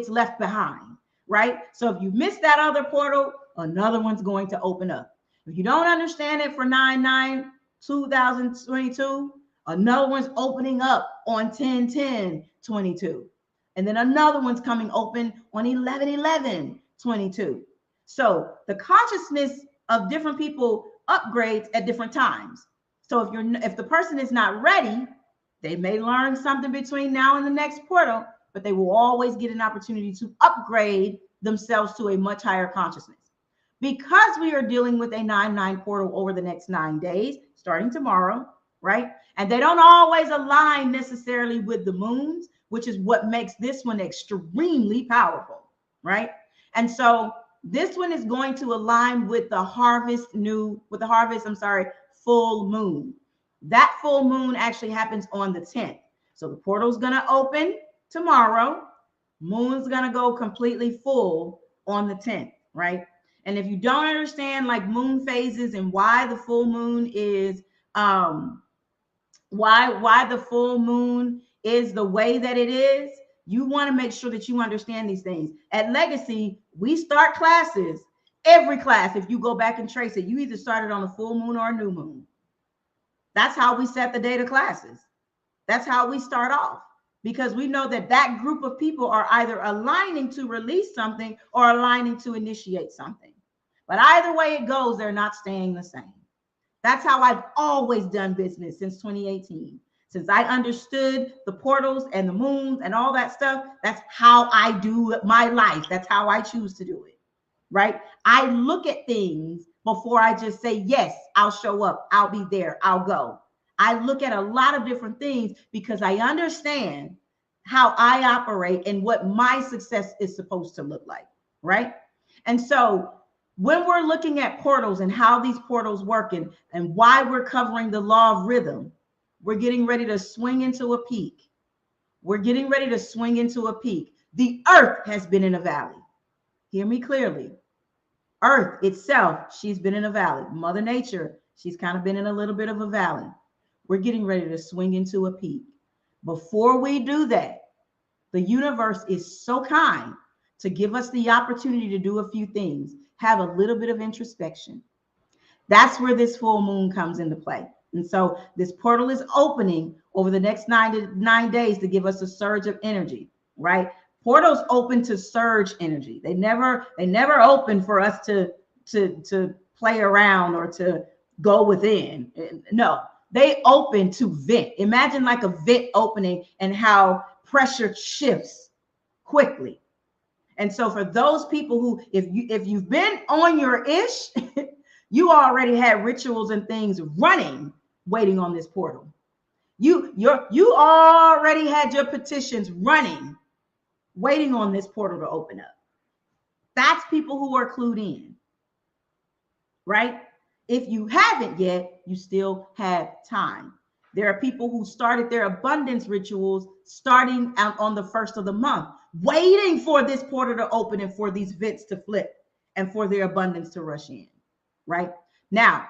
left behind, right? So if you miss that other portal, another one's going to open up. If you don't understand it for 9/9/2022, another one's opening up on 10/10/22. And then another one's coming open on 11/11/22. So the consciousness of different people upgrades at different times. So if the person is not ready, they may learn something between now and the next portal, but they will always get an opportunity to upgrade themselves to a much higher consciousness. Because we are dealing with a 9/9 portal over the next 9 days, starting tomorrow, right? And they don't always align necessarily with the moons, which is what makes this one extremely powerful, right? And so this one is going to align with the full moon. That full moon actually happens on the 10th. So the portal's going to open tomorrow. Moon's going to go completely full on the 10th, right? And if you don't understand like moon phases and why the full moon is why the full moon is the way that it is, you want to make sure that you understand these things. At Legacy, we start classes. Every class, if you go back and trace it, you either started on a full moon or a new moon. That's how we set the date of classes. That's how we start off, because we know that that group of people are either aligning to release something or aligning to initiate something. But either way it goes, they're not staying the same. That's how I've always done business since 2018. Since I understood the portals and the moons and all that stuff, that's how I do my life. That's how I choose to do it, right? I look at things before I just say, yes, I'll show up. I'll be there. I'll go. I look at a lot of different things because I understand how I operate and what my success is supposed to look like, right? And so when we're looking at portals and how these portals work and why we're covering the law of rhythm, we're getting ready to swing into a peak. We're getting ready to swing into a peak. The earth has been in a valley. Hear me clearly. Earth itself, she's been in a valley. Mother Nature, she's kind of been in a little bit of a valley. We're getting ready to swing into a peak. Before we do that, the universe is so kind to give us the opportunity to do a few things, have a little bit of introspection. That's where this full moon comes into play. And so this portal is opening over the next 9 days to give us a surge of energy, right? Portals open to surge energy. They never open for us to play around or to go within. No, they open to vent. Imagine like a vent opening and how pressure shifts quickly. And so for those people who, if you've been on your ish, you already had rituals and things running, waiting on this portal. You already had your petitions running, waiting on this portal to open up. That's people who are clued in, right? If you haven't yet, you still have time. There are people who started their abundance rituals starting out on the first of the month, waiting for this portal to open and for these vents to flip and for their abundance to rush in, right? Now,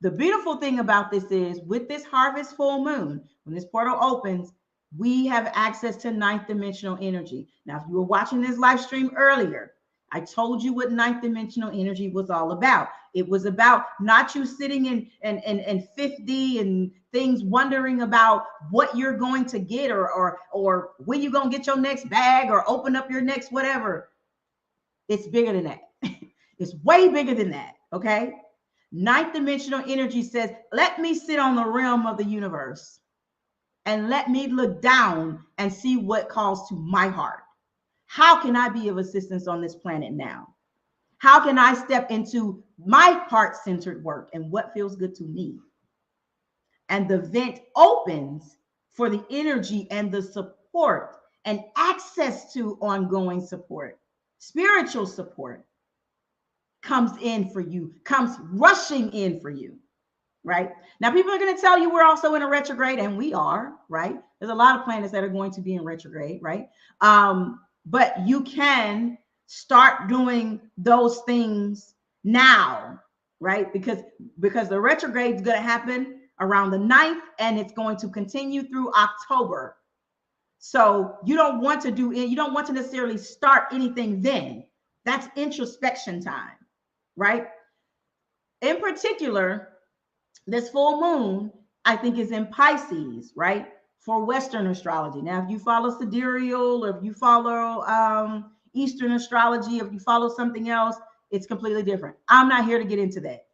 the beautiful thing about this is with this harvest full moon, when this portal opens, we have access to ninth dimensional energy. Now, if you were watching this live stream earlier, I told you what ninth dimensional energy was all about. It was about not you sitting in 5D and things wondering about what you're going to get or when you're going to get your next bag or open up your next whatever. It's bigger than that. It's way bigger than that, okay? Ninth dimensional energy says, let me sit on the realm of the universe and let me look down and see what calls to my heart. How can I be of assistance on this planet now? How can I step into my heart-centered work and what feels good to me? And the vent opens for the energy and the support and access to ongoing support, spiritual support comes in for you, comes rushing in for you, right? Now, people are going to tell you we're also in a retrograde, and we are, right? There's a lot of planets that are going to be in retrograde, right? But you can start doing those things now, right? Because the retrograde is going to happen around the 9th, and it's going to continue through October. So you don't want to necessarily start anything then. That's introspection time, right? In particular, this full moon, I think, is in Pisces, right? For Western astrology. Now, if you follow sidereal, or if you follow Eastern astrology, if you follow something else, it's completely different. I'm not here to get into that.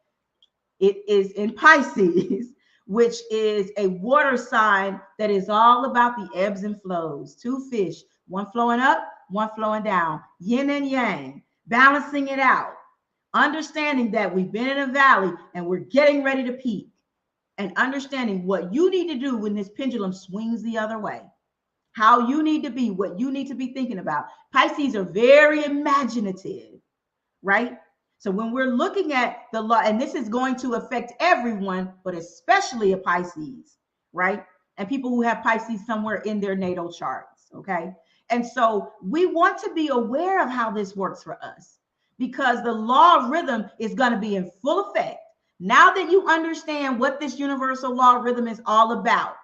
It is in Pisces, which is a water sign that is all about the ebbs and flows. Two fish, one flowing up, one flowing down, yin and yang, balancing it out, understanding that we've been in a valley and we're getting ready to peak, and understanding what you need to do when this pendulum swings the other way, how you need to be, what you need to be thinking about. Pisces are very imaginative, right? So when we're looking at the law, and this is going to affect everyone, but especially a Pisces, right? And people who have Pisces somewhere in their natal charts, okay? And so we want to be aware of how this works for us, because the law of rhythm is going to be in full effect. Now that you understand what this universal law of rhythm is all about,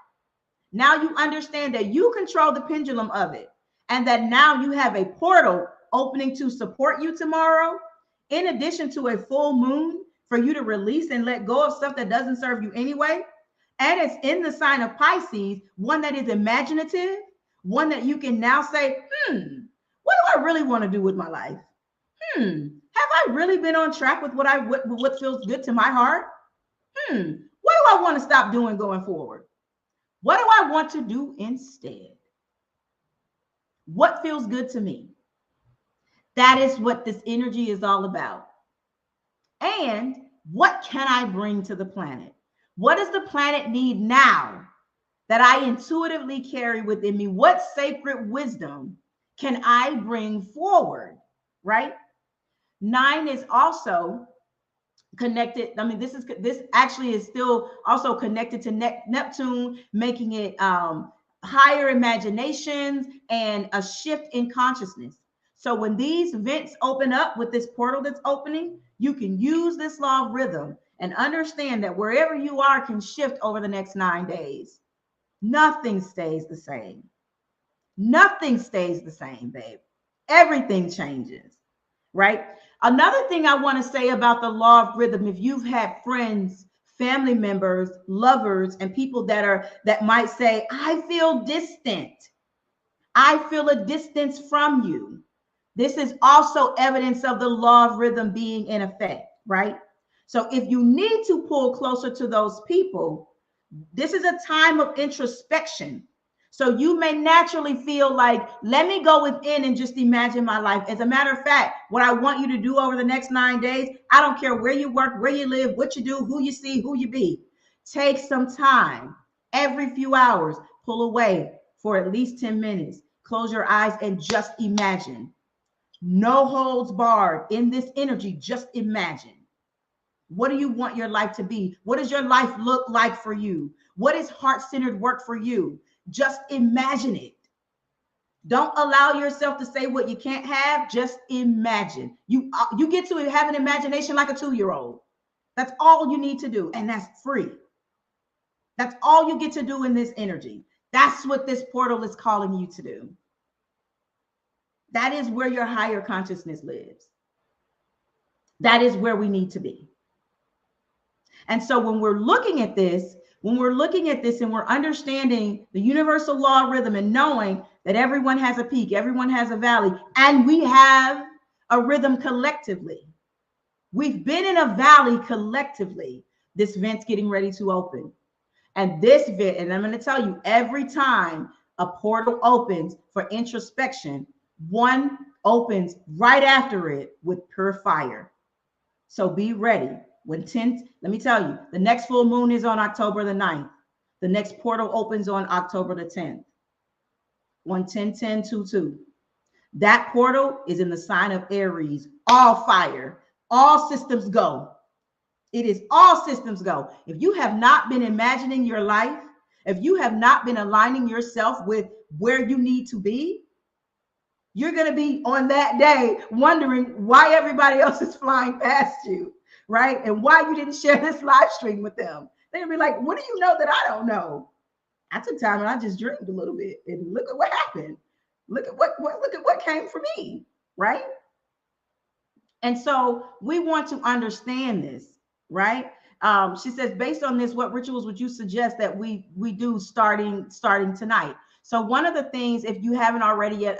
now you understand that you control the pendulum of it, and that now you have a portal opening to support you tomorrow, in addition to a full moon for you to release and let go of stuff that doesn't serve you anyway. And it's in the sign of Pisces, one that is imaginative, one that you can now say, what do I really want to do with my life? Have I really been on track with what feels good to my heart? What do I want to stop doing going forward? What do I want to do instead? What feels good to me? That is what this energy is all about. And what can I bring to the planet? What does the planet need now that I intuitively carry within me? What sacred wisdom can I bring forward, right? 9 is also connected. I mean, this actually is still also connected to Neptune, making it higher imaginations and a shift in consciousness. So when these vents open up with this portal that's opening, you can use this law of rhythm And understand that wherever you are can shift over the next 9 days. Nothing stays the same. Nothing stays the same, babe. Everything changes, right? Another thing I want to say about the law of rhythm, if you've had friends, family members, lovers, and people that might say, I feel distant. I feel a distance from you. This is also evidence of the law of rhythm being in effect, right? So if you need to pull closer to those people, this is a time of introspection. So you may naturally feel like, let me go within and just imagine my life. As a matter of fact, what I want you to do over the next 9 days, I don't care where you work, where you live, what you do, who you see, who you be. Take some time every few hours, pull away for at least 10 minutes. Close your eyes and just imagine. No holds barred in this energy. Just imagine. What do you want your life to be? What does your life look like for you? What is heart-centered work for you? Just imagine it. Don't allow yourself to say what you can't have. Just imagine. You get to have an imagination like a 2-year-old. That's all you need to do, and that's free. That's all you get to do in this energy. That's what this portal is calling you to do. That is where your higher consciousness lives. That is where we need to be. And so when we're looking at this and we're understanding the universal law of rhythm and knowing that everyone has a peak, everyone has a valley, and we have a rhythm collectively. We've been in a valley collectively. This vent's getting ready to open. And this vent, and I'm going to tell you, every time a portal opens for introspection, one opens right after it with pure fire. So be ready. Let me tell you, the next full moon is on October the 9th. The next portal opens on October the 10th. 1-10-10-22. That portal is in the sign of Aries. All fire. All systems go. It is all systems go. If you have not been imagining your life, if you have not been aligning yourself with where you need to be, you're going to be on that day wondering why everybody else is flying past you, right? And why you didn't share this live stream with them. They'll be like, what do you know that I don't know? I took time and I just dreamed a little bit, and look at what happened. Look at what came for me, right? And so we want to understand this, right? She says, based on this, what rituals would you suggest that we do starting tonight? So one of the things, if you haven't already yet,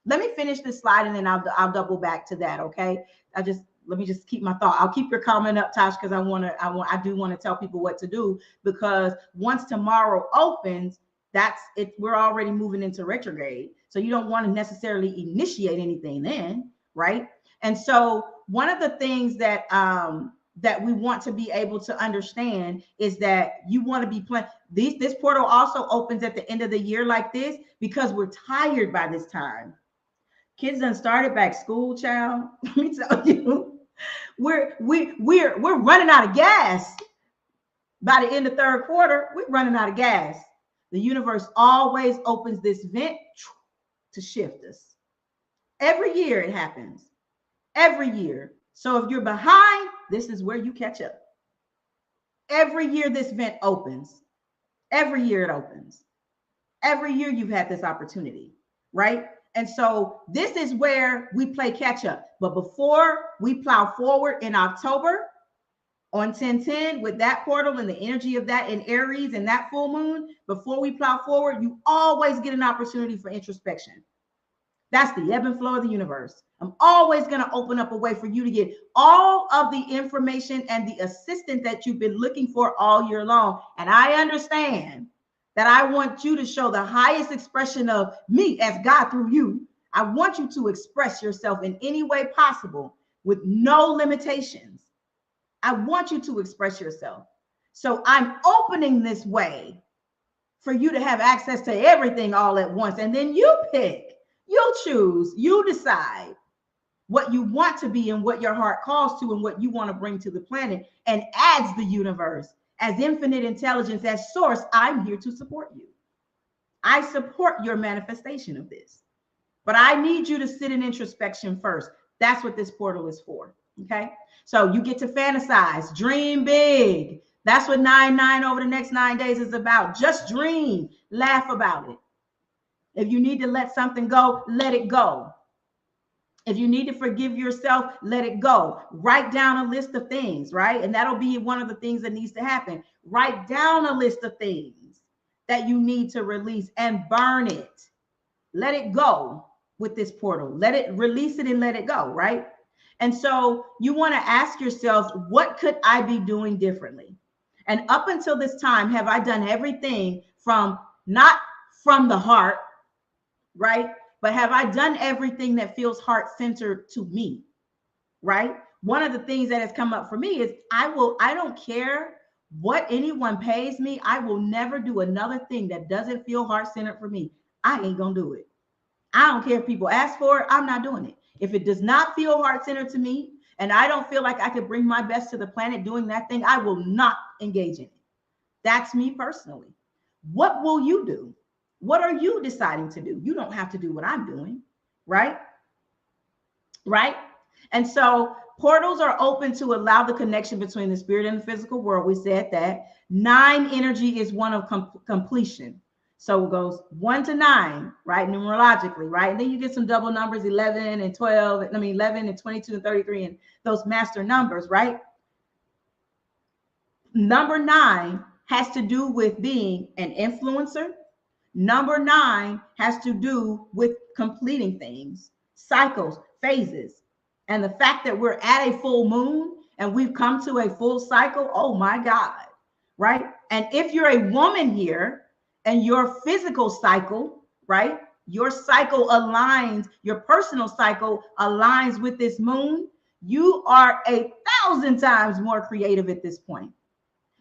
let me finish this slide and then I'll double back to that. Okay. Let me just keep my thought. I'll keep your comment up, Tosh, because I do want to tell people what to do, because once tomorrow opens, that's it. We're already moving into retrograde. So you don't want to necessarily initiate anything then, right? And so one of the things that we want to be able to understand is that you want to be playing. This portal also opens at the end of the year like this because we're tired by this time. Kids done started back school, child. Let me tell you, we're running out of gas. By the end of third quarter, we're running out of gas. The universe always opens this vent to shift us. Every year it happens. Every year. So if you're behind, this is where you catch up. Every year this vent opens. Every year it opens. Every year you've had this opportunity, right? And so this is where we play catch up. But before we plow forward in October on 10-10 with that portal and the energy of that in Aries and that full moon, before we plow forward, you always get an opportunity for introspection. That's the ebb and flow of the universe. I'm always going to open up a way for you to get all of the information and the assistance that you've been looking for all year long. And I understand that I want you to show the highest expression of me as God through you. I want you to express yourself in any way possible with no limitations. I want you to express yourself. So I'm opening this way for you to have access to everything all at once. And then you pick, you choose, you decide what you want to be and what your heart calls to and what you want to bring to the planet. And as the universe, as infinite intelligence, as source, I'm here to support you. I support your manifestation of this. But I need you to sit in introspection first. That's what this portal is for. Okay. So you get to fantasize, dream big. That's what 9-9 over the next 9 days is about. Just dream, laugh about it. If you need to let something go, let it go. If you need to forgive yourself, let it go. Write down a list of things, right? And that'll be one of the things that needs to happen. Write down a list of things that you need to release and burn it. Let it go with this portal. Let it release it and let it go, right? And so you want to ask yourself, what could I be doing differently? And up until this time, have I done everything from not from the heart, right? But have I done everything that feels heart centered to me, right? One of the things that has come up for me is I don't care what anyone pays me. I will never do another thing that doesn't feel heart centered for me. I ain't gonna do it. I don't care if people ask for it. I'm not doing it. If it does not feel heart centered to me and I don't feel like I could bring my best to the planet doing that thing, I will not engage in it. That's me personally. What will you do? What are you deciding to do? You don't have to do what I'm doing, right? Right? And so portals are open to allow the connection between the spirit and the physical world. We said that. 9 energy is one of completion. So it goes 1 to 9, right? Numerologically, right? And then you get some double numbers, 11 and 12, 11 and 22 and 33, and those master numbers, right? Number 9 has to do with being an influencer. Number 9 has to do with completing things, cycles, phases. And the fact that we're at a full moon and we've come to a full cycle, oh my God, right? And if you're a woman here and your physical cycle, right? Your cycle aligns, your personal cycle aligns with this moon, you are 1,000 times more creative at this point.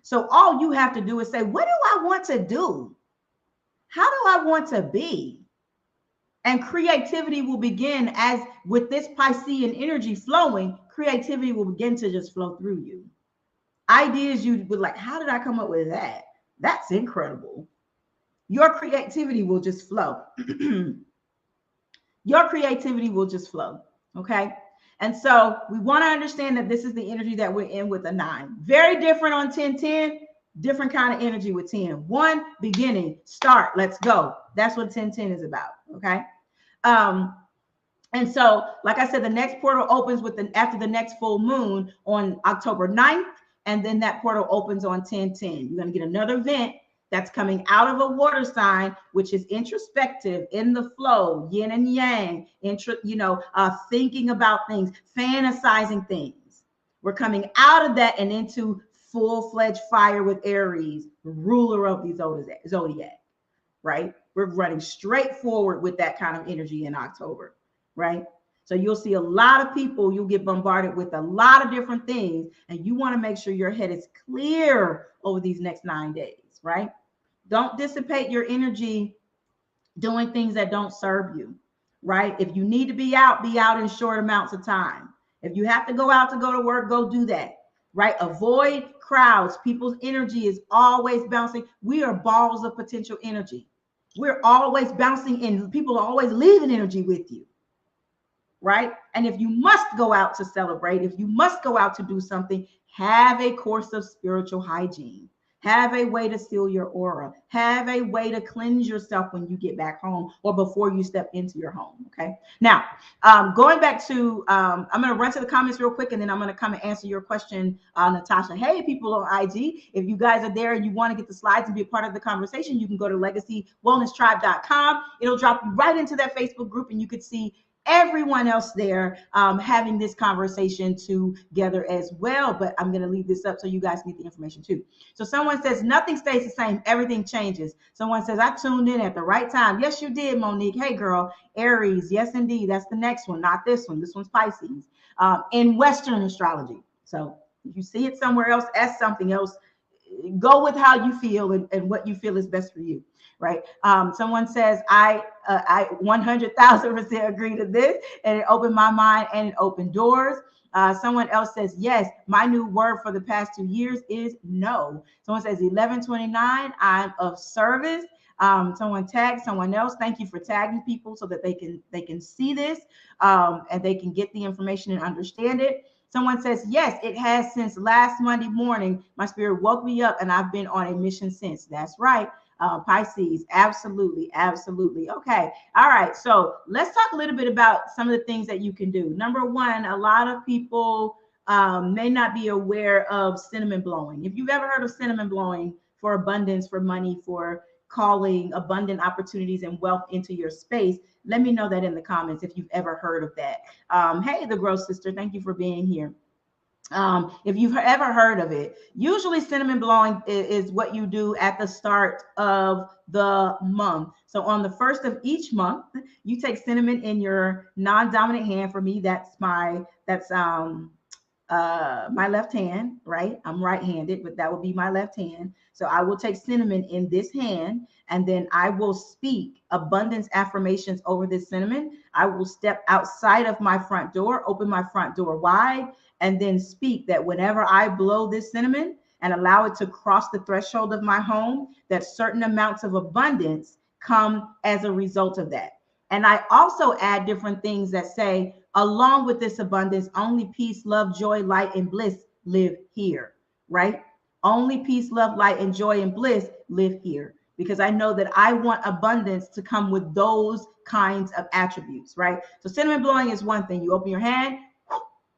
So all you have to do is say, what do I want to do? How do I want to be? And creativity will begin as with this Piscean energy flowing, creativity will begin to just flow through you. Ideas you would like, how did I come up with that? That's incredible. Your creativity will just flow. Your creativity will just flow. Okay. And so we want to understand that this is the energy that we're in with a 9. Very different on 10-10. Different kind of energy with 10. 1, beginning, start, let's go. That's what 10-10 is about. Okay. And so, like I said, the next portal opens with after the next full moon on October 9th. And then that portal opens on 10-10. You're going to get another event that's coming out of a water sign, which is introspective, in the flow, yin and yang, thinking about things, fantasizing things. We're coming out of that and into full-fledged fire with Aries, ruler of the zodiac, right? We're running straight forward with that kind of energy in October, right? So you'll see a lot of people, you'll get bombarded with a lot of different things, and you want to make sure your head is clear over these next 9 days, right? Don't dissipate your energy doing things that don't serve you, right? If you need to be out in short amounts of time. If you have to go out to go to work, go do that, right? Avoid crowds. People's energy is always bouncing. We are balls of potential energy. We're always bouncing in. People are always leaving energy with you, right? And if you must go out to celebrate, if you must go out to do something, have a course of spiritual hygiene. Have a way to seal your aura. Have a way to cleanse yourself when you get back home or before you step into your home. Okay. Now, going back to, I'm going to run to the comments real quick, and then I'm going to come and answer your question, Natasha. Hey, people on IG, if you guys are there and you want to get the slides and be a part of the conversation, you can go to LegacyWellnessTribe.com. It'll drop you right into that Facebook group, and you could see everyone else there having this conversation together as well. But I'm going to leave this up so you guys get the information too. So someone says nothing stays the same, everything changes. Someone says I tuned in at the right time. Yes, you did, Monique. Hey girl. Aries, yes indeed. That's the next one, not this one. This one's Pisces in Western astrology. So if you see it somewhere else as something else, go with how you feel and what you feel is best for you. Right. Someone says, I 100,000% agree to this, and it opened my mind and it opened doors. Someone else says, yes, my new word for the past 2 years is no. Someone says 1129, I'm of service. Someone tagged someone else. Thank you for tagging people so that they can see this and they can get the information and understand it. Someone says, yes, it has since last Monday morning. My spirit woke me up and I've been on a mission since. That's right. Pisces, absolutely, absolutely. Okay, all right. So let's talk a little bit about some of the things that you can do. Number one, a lot of people may not be aware of cinnamon blowing. If you've ever heard of cinnamon blowing for abundance, for money, for calling abundant opportunities and wealth into your space, let me know that in the comments if you've ever heard of that. Hey, the Growth Sister, thank you for being here. If you've ever heard of it, usually cinnamon blowing is what you do at the start of the month. So on the first of each month, you take cinnamon in your non-dominant hand. For me, that's my left hand, right? I'm right-handed, but that would be my left hand. So I will take cinnamon in this hand, and then I will speak abundance affirmations over this cinnamon. I will step outside of my front door, open my front door wide, and then speak that whenever I blow this cinnamon and allow it to cross the threshold of my home, that certain amounts of abundance come as a result of that. And I also add different things that say, along with this abundance, only peace, love, joy, light, and bliss live here, right? Only peace, love, light, and joy and bliss live here. Because I know that I want abundance to come with those kinds of attributes, right? So cinnamon blowing is one thing. You open your hand,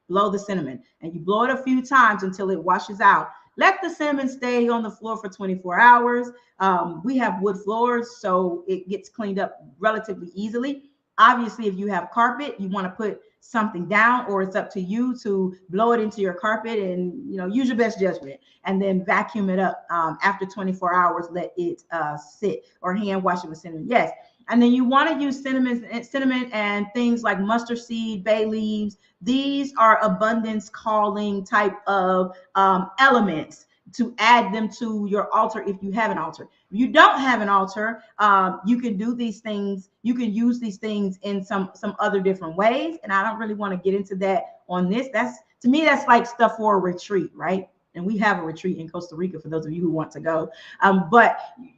blow the cinnamon, and you blow it a few times until it washes out. Let the cinnamon stay on the floor for 24 hours. We have wood floors, so it gets cleaned up relatively easily. Obviously, if you have carpet, you want to put something down, or it's up to you to blow it into your carpet and, you know, use your best judgment, and then vacuum it up after 24 hours. Let it sit, or hand wash it with cinnamon. Yes. And then you want to use cinnamon and things like mustard seed, bay leaves. These are abundance calling type of elements to add them to your altar if you have an altar. If you don't have an altar, you can do these things. You can use these things in some other different ways. And I don't really want to get into that on this. That's, to me, that's like stuff for a retreat, right? And we have a retreat in Costa Rica for those of you who want to go. But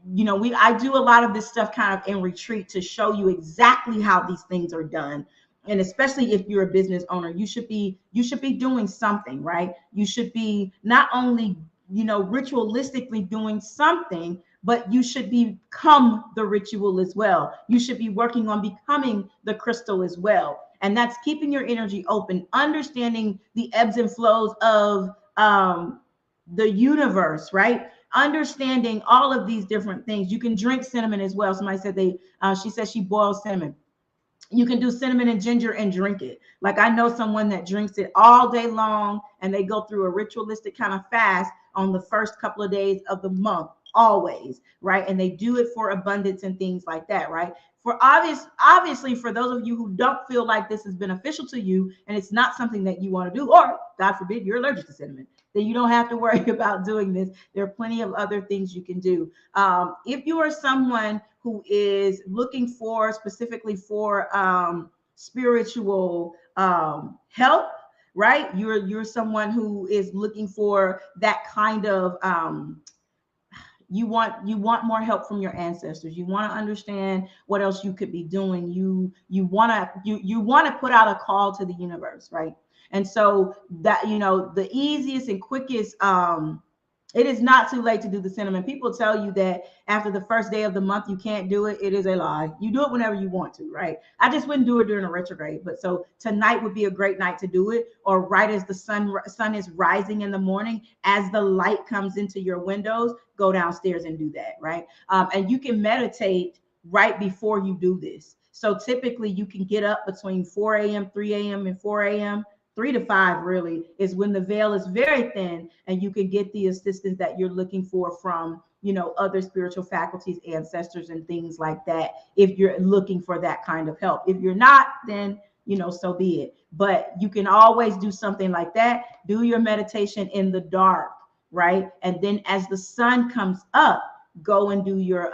you know, I do a lot of this stuff kind of in retreat to show you exactly how these things are done. And especially if you're a business owner, you should be doing something, right? You should be not only, you know, ritualistically doing something, but you should become the ritual as well. You should be working on becoming the crystal as well. And that's keeping your energy open, understanding the ebbs and flows of the universe, right? Understanding all of these different things. You can drink cinnamon as well. Somebody said she said she boils cinnamon. You can do cinnamon and ginger and drink it. Like, I know someone that drinks it all day long, and they go through a ritualistic kind of fast on the first couple of days of the month, always, right? And they do it for abundance and things like that, right? For obviously, for those of you who don't feel like this is beneficial to you and it's not something that you want to do, or God forbid you're allergic to cinnamon, then you don't have to worry about doing this. There are plenty of other things you can do. If you are someone who is looking for specifically for spiritual help, right? You're someone who is looking for that kind of you want more help from your ancestors. You want to understand what else you could be doing. You want to put out a call to the universe, right? And so that, you know, the easiest and quickest, it is not too late to do the cinnamon. People tell you that after the first day of the month you can't do it. It is a lie. You do it whenever you want to, right? I just wouldn't do it during a retrograde. But so tonight would be a great night to do it, or right as the sun is rising in the morning, as the light comes into your windows, go downstairs and do that, right? And you can meditate right before you do this. So typically you can get up between 4 a.m., 3 a.m., and 4 a.m. 3 to 5 really is when the veil is very thin, and you can get the assistance that you're looking for from, you know, other spiritual faculties, ancestors, and things like that, if you're looking for that kind of help. If you're not, then, you know, so be it. But you can always do something like that. Do your meditation in the dark, right? And then as the sun comes up, go and do your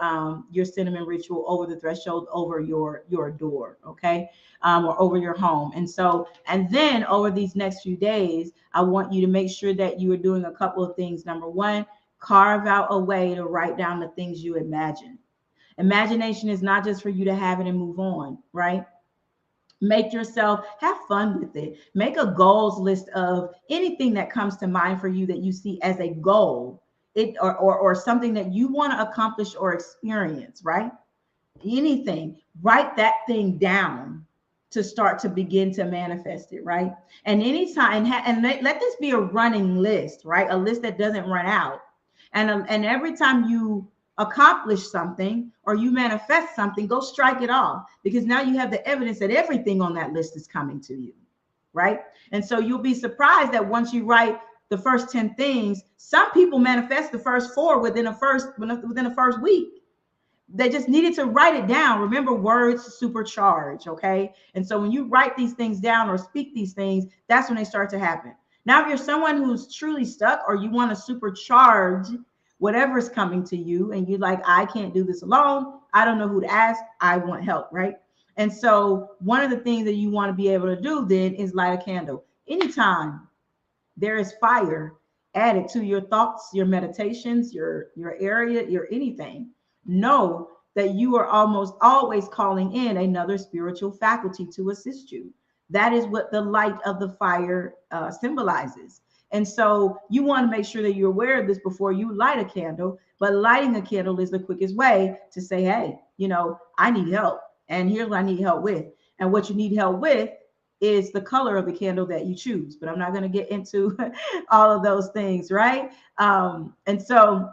cinnamon ritual over the threshold, over your door, okay? Or over your home. And then over these next few days, I want you to make sure that you are doing a couple of things. Number one, carve out a way to write down the things you imagine. Imagination is not just for you to have it and move on, right? Make yourself have fun with it. Make a goals list of anything that comes to mind for you that you see as a goal, it or something that you want to accomplish or experience, right? Anything, write that thing down to start to begin to manifest it, right? And anytime, let this be a running list, right? A list that doesn't run out. And every time you accomplish something or you manifest something, go strike it off, because now you have the evidence that everything on that list is coming to you, right? And so you'll be surprised that once you write the first 10 things, some people manifest the first 4 within the first week. They just needed to write it down. Remember, words supercharge, okay? And so when you write these things down or speak these things, that's when they start to happen. Now, if you're someone who's truly stuck or you want to supercharge whatever's coming to you and you're like, I can't do this alone, I don't know who to ask, I want help, right? And so one of the things that you want to be able to do then is light a candle. Anytime there is fire added to your thoughts, your meditations, your area, your anything, know that you are almost always calling in another spiritual faculty to assist you. That is what the light of the fire symbolizes. And so you want to make sure that you're aware of this before you light a candle. But lighting a candle is the quickest way to say, hey, I need help. And here's what I need help with. And what you need help with is the color of the candle that you choose. But I'm not going to get into all of those things, right? And so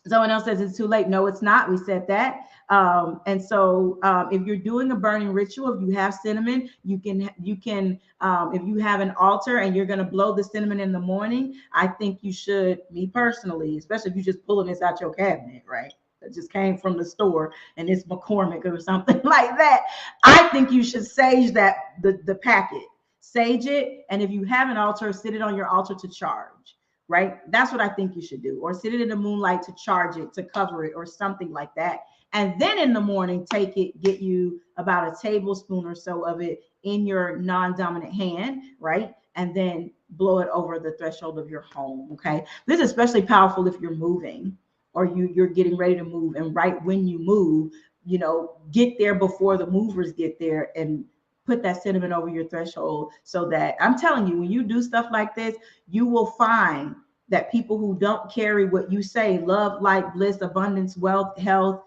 someone else says it's too late. No, it's not. We said that. And so if you're doing a burning ritual, if you have cinnamon, you can, if you have an altar and you're going to blow the cinnamon in the morning, I think you should, me personally, especially if you're just pulling this out your cabinet, right? That just came from the store and it's McCormick or something like that. I think you should sage the packet, sage it. And if you have an altar, sit it on your altar to charge. Right? That's what I think you should do. Or sit it in the moonlight to charge it, to cover it, or something like that. And then in the morning, take it, get you about a tablespoon or so of it in your non-dominant hand, right? And then blow it over the threshold of your home, okay? This is especially powerful if you're moving or you're getting ready to move. And right when you move, get there before the movers get there and put that cinnamon over your threshold, so that, I'm telling you, when you do stuff like this, you will find that people who don't carry what you say, love, light, bliss, abundance, wealth, health,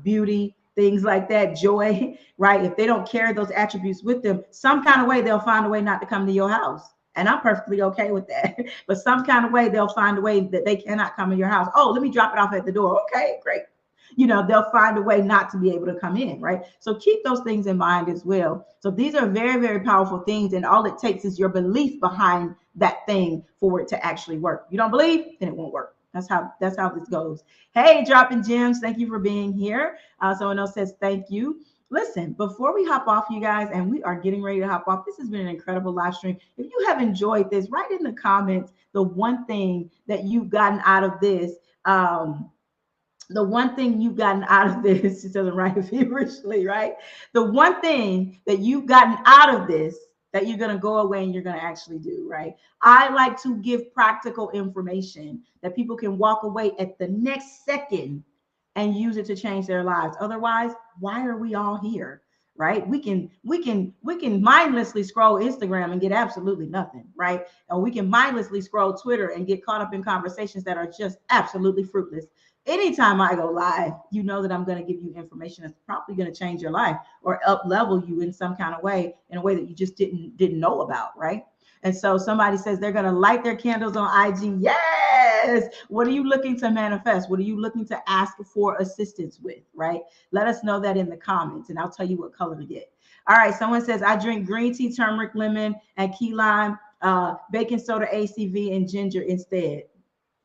beauty, things like that, joy, right? If they don't carry those attributes with them, some kind of way, they'll find a way not to come to your house. And I'm perfectly okay with that. But some kind of way, they'll find a way that they cannot come in your house. Oh, let me drop it off at the door. Okay, great. They'll find a way not to be able to come in, right? So keep those things in mind as well. So these are very, very powerful things. And all it takes is your belief behind that thing for it to actually work. You don't believe, then it won't work. That's how this goes. Hey, dropping gems. Thank you for being here. Someone else says, thank you. Listen, before we hop off, you guys, and we are getting ready to hop off, this has been an incredible live stream. If you have enjoyed this, write in the comments the one thing that you've gotten out of this. The one thing you've gotten out of this, it doesn't write feverishly, right? The one thing that you've gotten out of this that you're going to go away and you're going to actually do, right? I like to give practical information that people can walk away at the next second and use it to change their lives. Otherwise, why are we all here? Right? We can mindlessly scroll Instagram and get absolutely nothing, right? And we can mindlessly scroll Twitter and get caught up in conversations that are just absolutely fruitless. Anytime I go live, you know that I'm going to give you information that's probably going to change your life or up level you in some kind of way, in a way that you just didn't know about, right? And so somebody says they're going to light their candles on IG. Yes. What are you looking to manifest? What are you looking to ask for assistance with, right? Let us know that in the comments and I'll tell you what color to get. All right. Someone says, I drink green tea, turmeric, lemon, and key lime, baking soda, ACV, and ginger instead.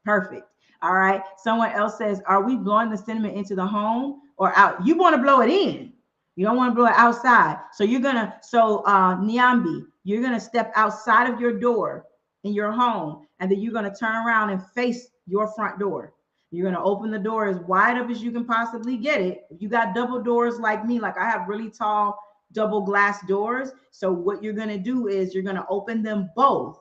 Perfect. All right. Someone else says, are we blowing the cinnamon into the home or out? You want to blow it in. You don't want to blow it outside. So Nyambi, you're going to step outside of your door in your home, and then you're going to turn around and face your front door. You're going to open the door as wide up as you can possibly get it. If you got double doors like me, like I have really tall double glass doors. So what you're going to do is you're going to open them both.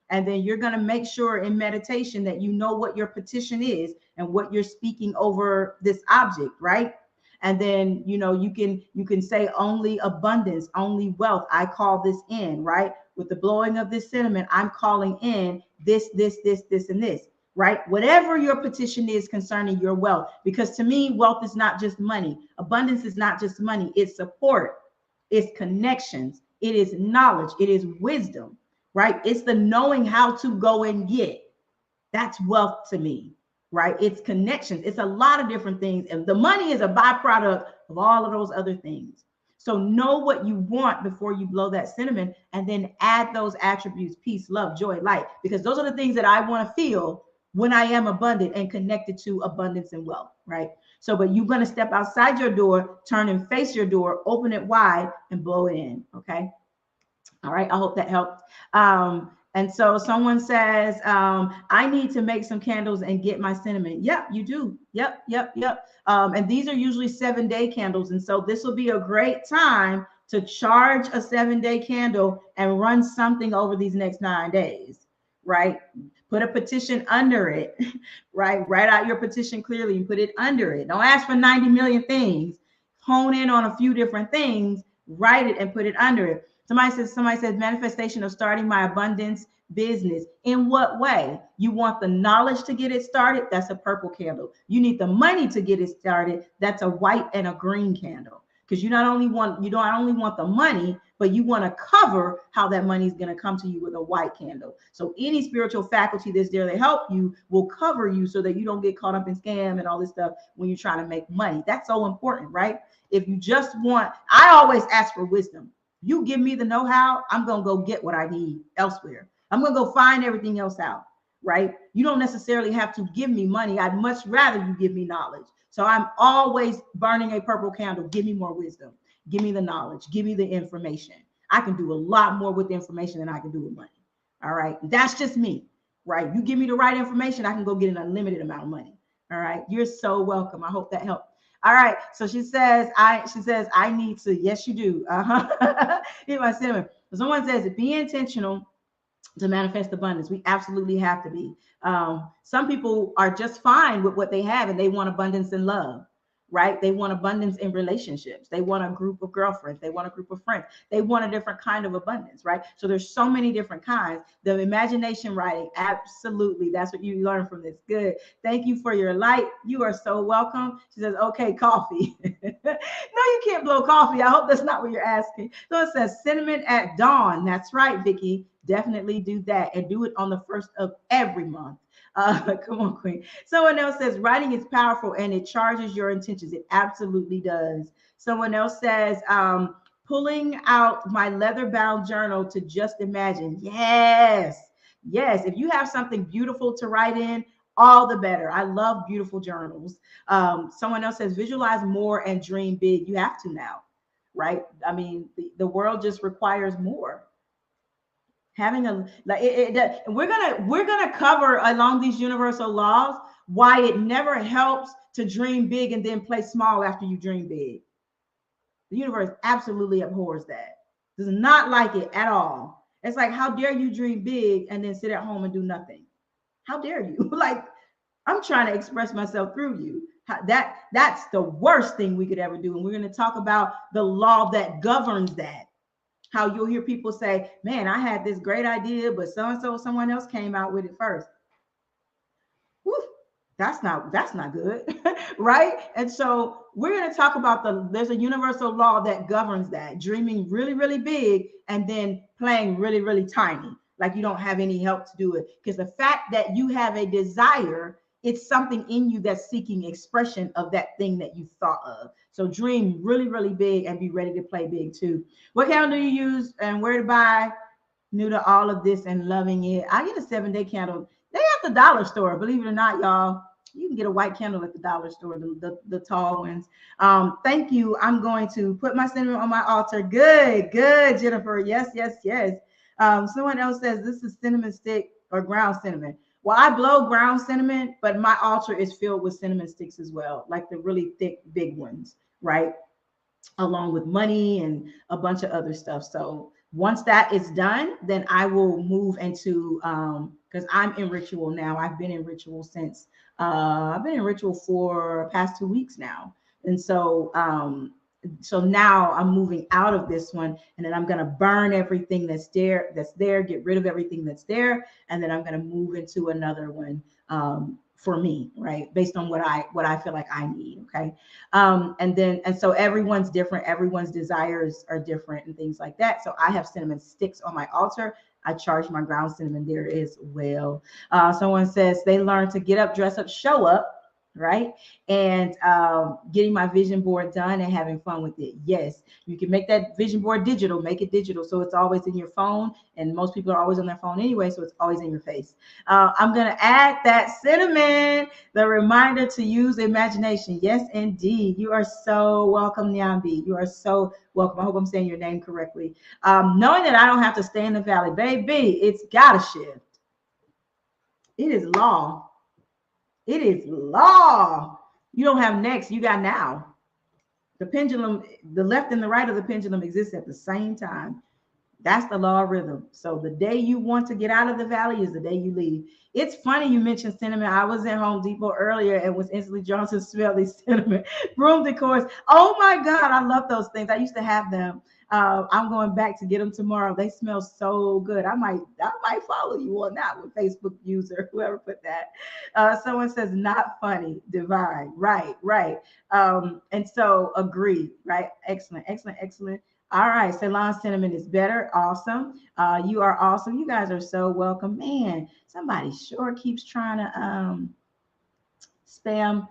And then you're going to make sure in meditation that you know what your petition is and what you're speaking over this object, right? And then, you can say only abundance, only wealth. I call this in, right? With the blowing of this cinnamon, I'm calling in this, and this, right? Whatever your petition is concerning your wealth, because to me, wealth is not just money. Abundance is not just money. It's support, it's connections, it is knowledge, it is wisdom, right? It's the knowing how to go and get. That's wealth to me, right? It's connections. It's a lot of different things. And the money is a byproduct of all of those other things. So know what you want before you blow that cinnamon, and then add those attributes: peace, love, joy, light, because those are the things that I want to feel when I am abundant and connected to abundance and wealth, right? So, but you're going to step outside your door, turn and face your door, open it wide, and blow it in. Okay. All right. I hope that helped. And so someone says, I need to make some candles and get my cinnamon. Yep, you do. Yep. And these are usually 7-day candles. And so this will be a great time to charge a 7-day candle and run something over these next 9 days, right? Put a petition under it, right? Write out your petition clearly and put it under it. Don't ask for 90 million things. Hone in on a few different things, write it and put it under it. Somebody says manifestation of starting my abundance business. In what way? You want the knowledge to get it started? That's a purple candle. You need the money to get it started. That's a white and a green candle. Because you don't only want the money, but you want to cover how that money is going to come to you with a white candle. So any spiritual faculty that's there to help you will cover you so that you don't get caught up in scam and all this stuff when you're trying to make money. That's so important, right? If you just want, I always ask for wisdom. You give me the know-how, I'm going to go get what I need elsewhere. I'm going to go find everything else out, right? You don't necessarily have to give me money. I'd much rather you give me knowledge. So I'm always burning a purple candle. Give me more wisdom. Give me the knowledge. Give me the information. I can do a lot more with the information than I can do with money. All right. That's just me, right? You give me the right information, I can go get an unlimited amount of money. All right. You're so welcome. I hope that helped. All right. So she says, I need to. Yes, you do. Hit my cinnamon. Someone says, be intentional to manifest abundance. We absolutely have to be. Some people are just fine with what they have and they want abundance in love, right? They want abundance in relationships. They want a group of girlfriends. They want a group of friends. They want a different kind of abundance, right? So there's so many different kinds. The imagination writing, absolutely. That's what you learn from this. Good. Thank you for your light. You are so welcome. She says, okay, coffee. No, you can't blow coffee. I hope that's not what you're asking. So it says cinnamon at dawn. That's right, Vicky. Definitely do that, and do it on the 1st of every month. Come on, Queen. Someone else says writing is powerful and it charges your intentions. It absolutely does. Someone else says pulling out my leather-bound journal to just imagine. Yes. If you have something beautiful to write in, all the better. I love beautiful journals. Someone else says visualize more and dream big. You have to now, right? I mean, the world just requires more. Having a we're gonna cover along these universal laws why it never helps to dream big and then play small after you dream big. The universe absolutely abhors that. Does not like it at all. It's like, how dare you dream big and then sit at home and do nothing? How dare you? Like, I'm trying to express myself through you. That's the worst thing we could ever do. And we're going to talk about the law that governs that. How you'll hear people say, man, I had this great idea, but so-and-so, someone else came out with it first. Whew, that's not good, right? And so we're going to talk about there's a universal law that governs that, dreaming really, really big and then playing really, really tiny, like you don't have any help to do it. Because the fact that you have a desire, it's something in you that's seeking expression of that thing that you thought of. So dream really, really big and be ready to play big too. What candle do you use and where to buy? New to all of this and loving it. I get a 7-day candle. They at the dollar store, believe it or not, y'all. You can get a white candle at the dollar store, the tall ones. Thank you. I'm going to put my cinnamon on my altar. Good, Jennifer. Yes. Someone else says this is cinnamon stick or ground cinnamon. Well, I blow ground cinnamon, but my altar is filled with cinnamon sticks as well, like the really thick, big ones, right? Along with money and a bunch of other stuff. So once that is done, then I will move into, because I'm in ritual now. I've been in ritual since, I've been in ritual for past 2 weeks now. And so now I'm moving out of this one, and then I'm gonna burn everything that's there, get rid of everything that's there, and then I'm gonna move into another one for me, right? Based on what I feel like I need. Okay. And so everyone's different, everyone's desires are different and things like that. So I have cinnamon sticks on my altar. I charge my ground cinnamon there as well. Someone says they learn to get up, dress up, show up, right? And getting my vision board done and having fun with it. Yes, you can make that vision board digital, make it digital so it's always in your phone. And most people are always on their phone anyway, so it's always in your face. I'm going to add that cinnamon, the reminder to use imagination. Yes, indeed. You are so welcome, Nyambi. You are so welcome. I hope I'm saying your name correctly. Knowing that I don't have to stay in the valley, baby, it's got to shift. It is law. It is law. You don't have next, you got now. The pendulum, the left and the right of the pendulum exists at the same time. That's the law of rhythm. So the day you want to get out of the valley is the day you leave. It's funny you mentioned cinnamon. I was at Home Depot earlier and was instantly drawn to smell these cinnamon room decors. Oh my God, I love those things. I used to have them. I'm going back to get them tomorrow. They smell so good. I might follow you on that one, Facebook user, whoever put that. Someone says not funny, divine. Right, right. And so agree, right? Excellent, excellent, excellent. All right, Ceylon cinnamon is better. Awesome. You are awesome. You guys are so welcome. Man, somebody sure keeps trying to spam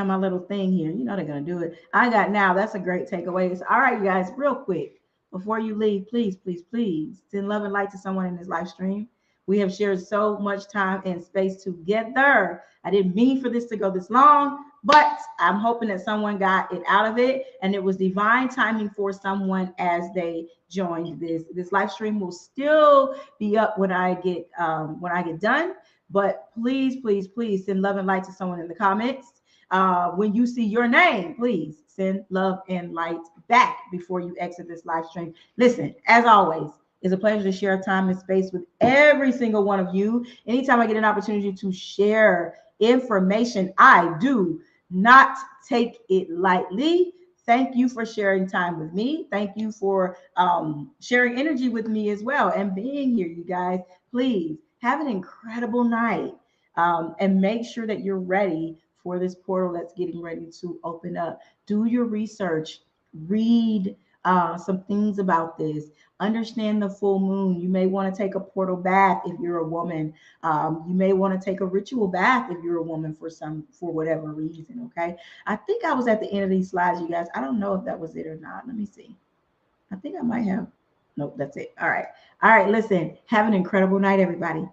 my little thing here. You know they're gonna do it. I got now. That's a great takeaway. So, all right, you guys, real quick before you leave, please, please, please send love and light to someone in this live stream. We have shared so much time and space together. I didn't mean for this to go this long, but I'm hoping that someone got it out of it, and it was divine timing for someone as they joined this. This live stream will still be up when I get done. But please, please, please send love and light to someone in the comments. When you see your name, please send love and light back before you exit this live stream. Listen, as always, it's a pleasure to share time and space with every single one of you. Anytime I get an opportunity to share information, I do not take it lightly. Thank you for sharing time with me. Thank you for sharing energy with me as well and being here, you guys. Please have an incredible night, and make sure that you're ready for this portal that's getting ready to open up. Do your research, read some things about this, understand the full moon. You may want to take a portal bath if you're a woman. You may want to take a ritual bath if you're a woman for whatever reason. Okay. I think I was at the end of these slides, you guys. I don't know if that was it or not. Let me see. I think I might have. Nope, that's it. All right. All right. Listen, have an incredible night, everybody.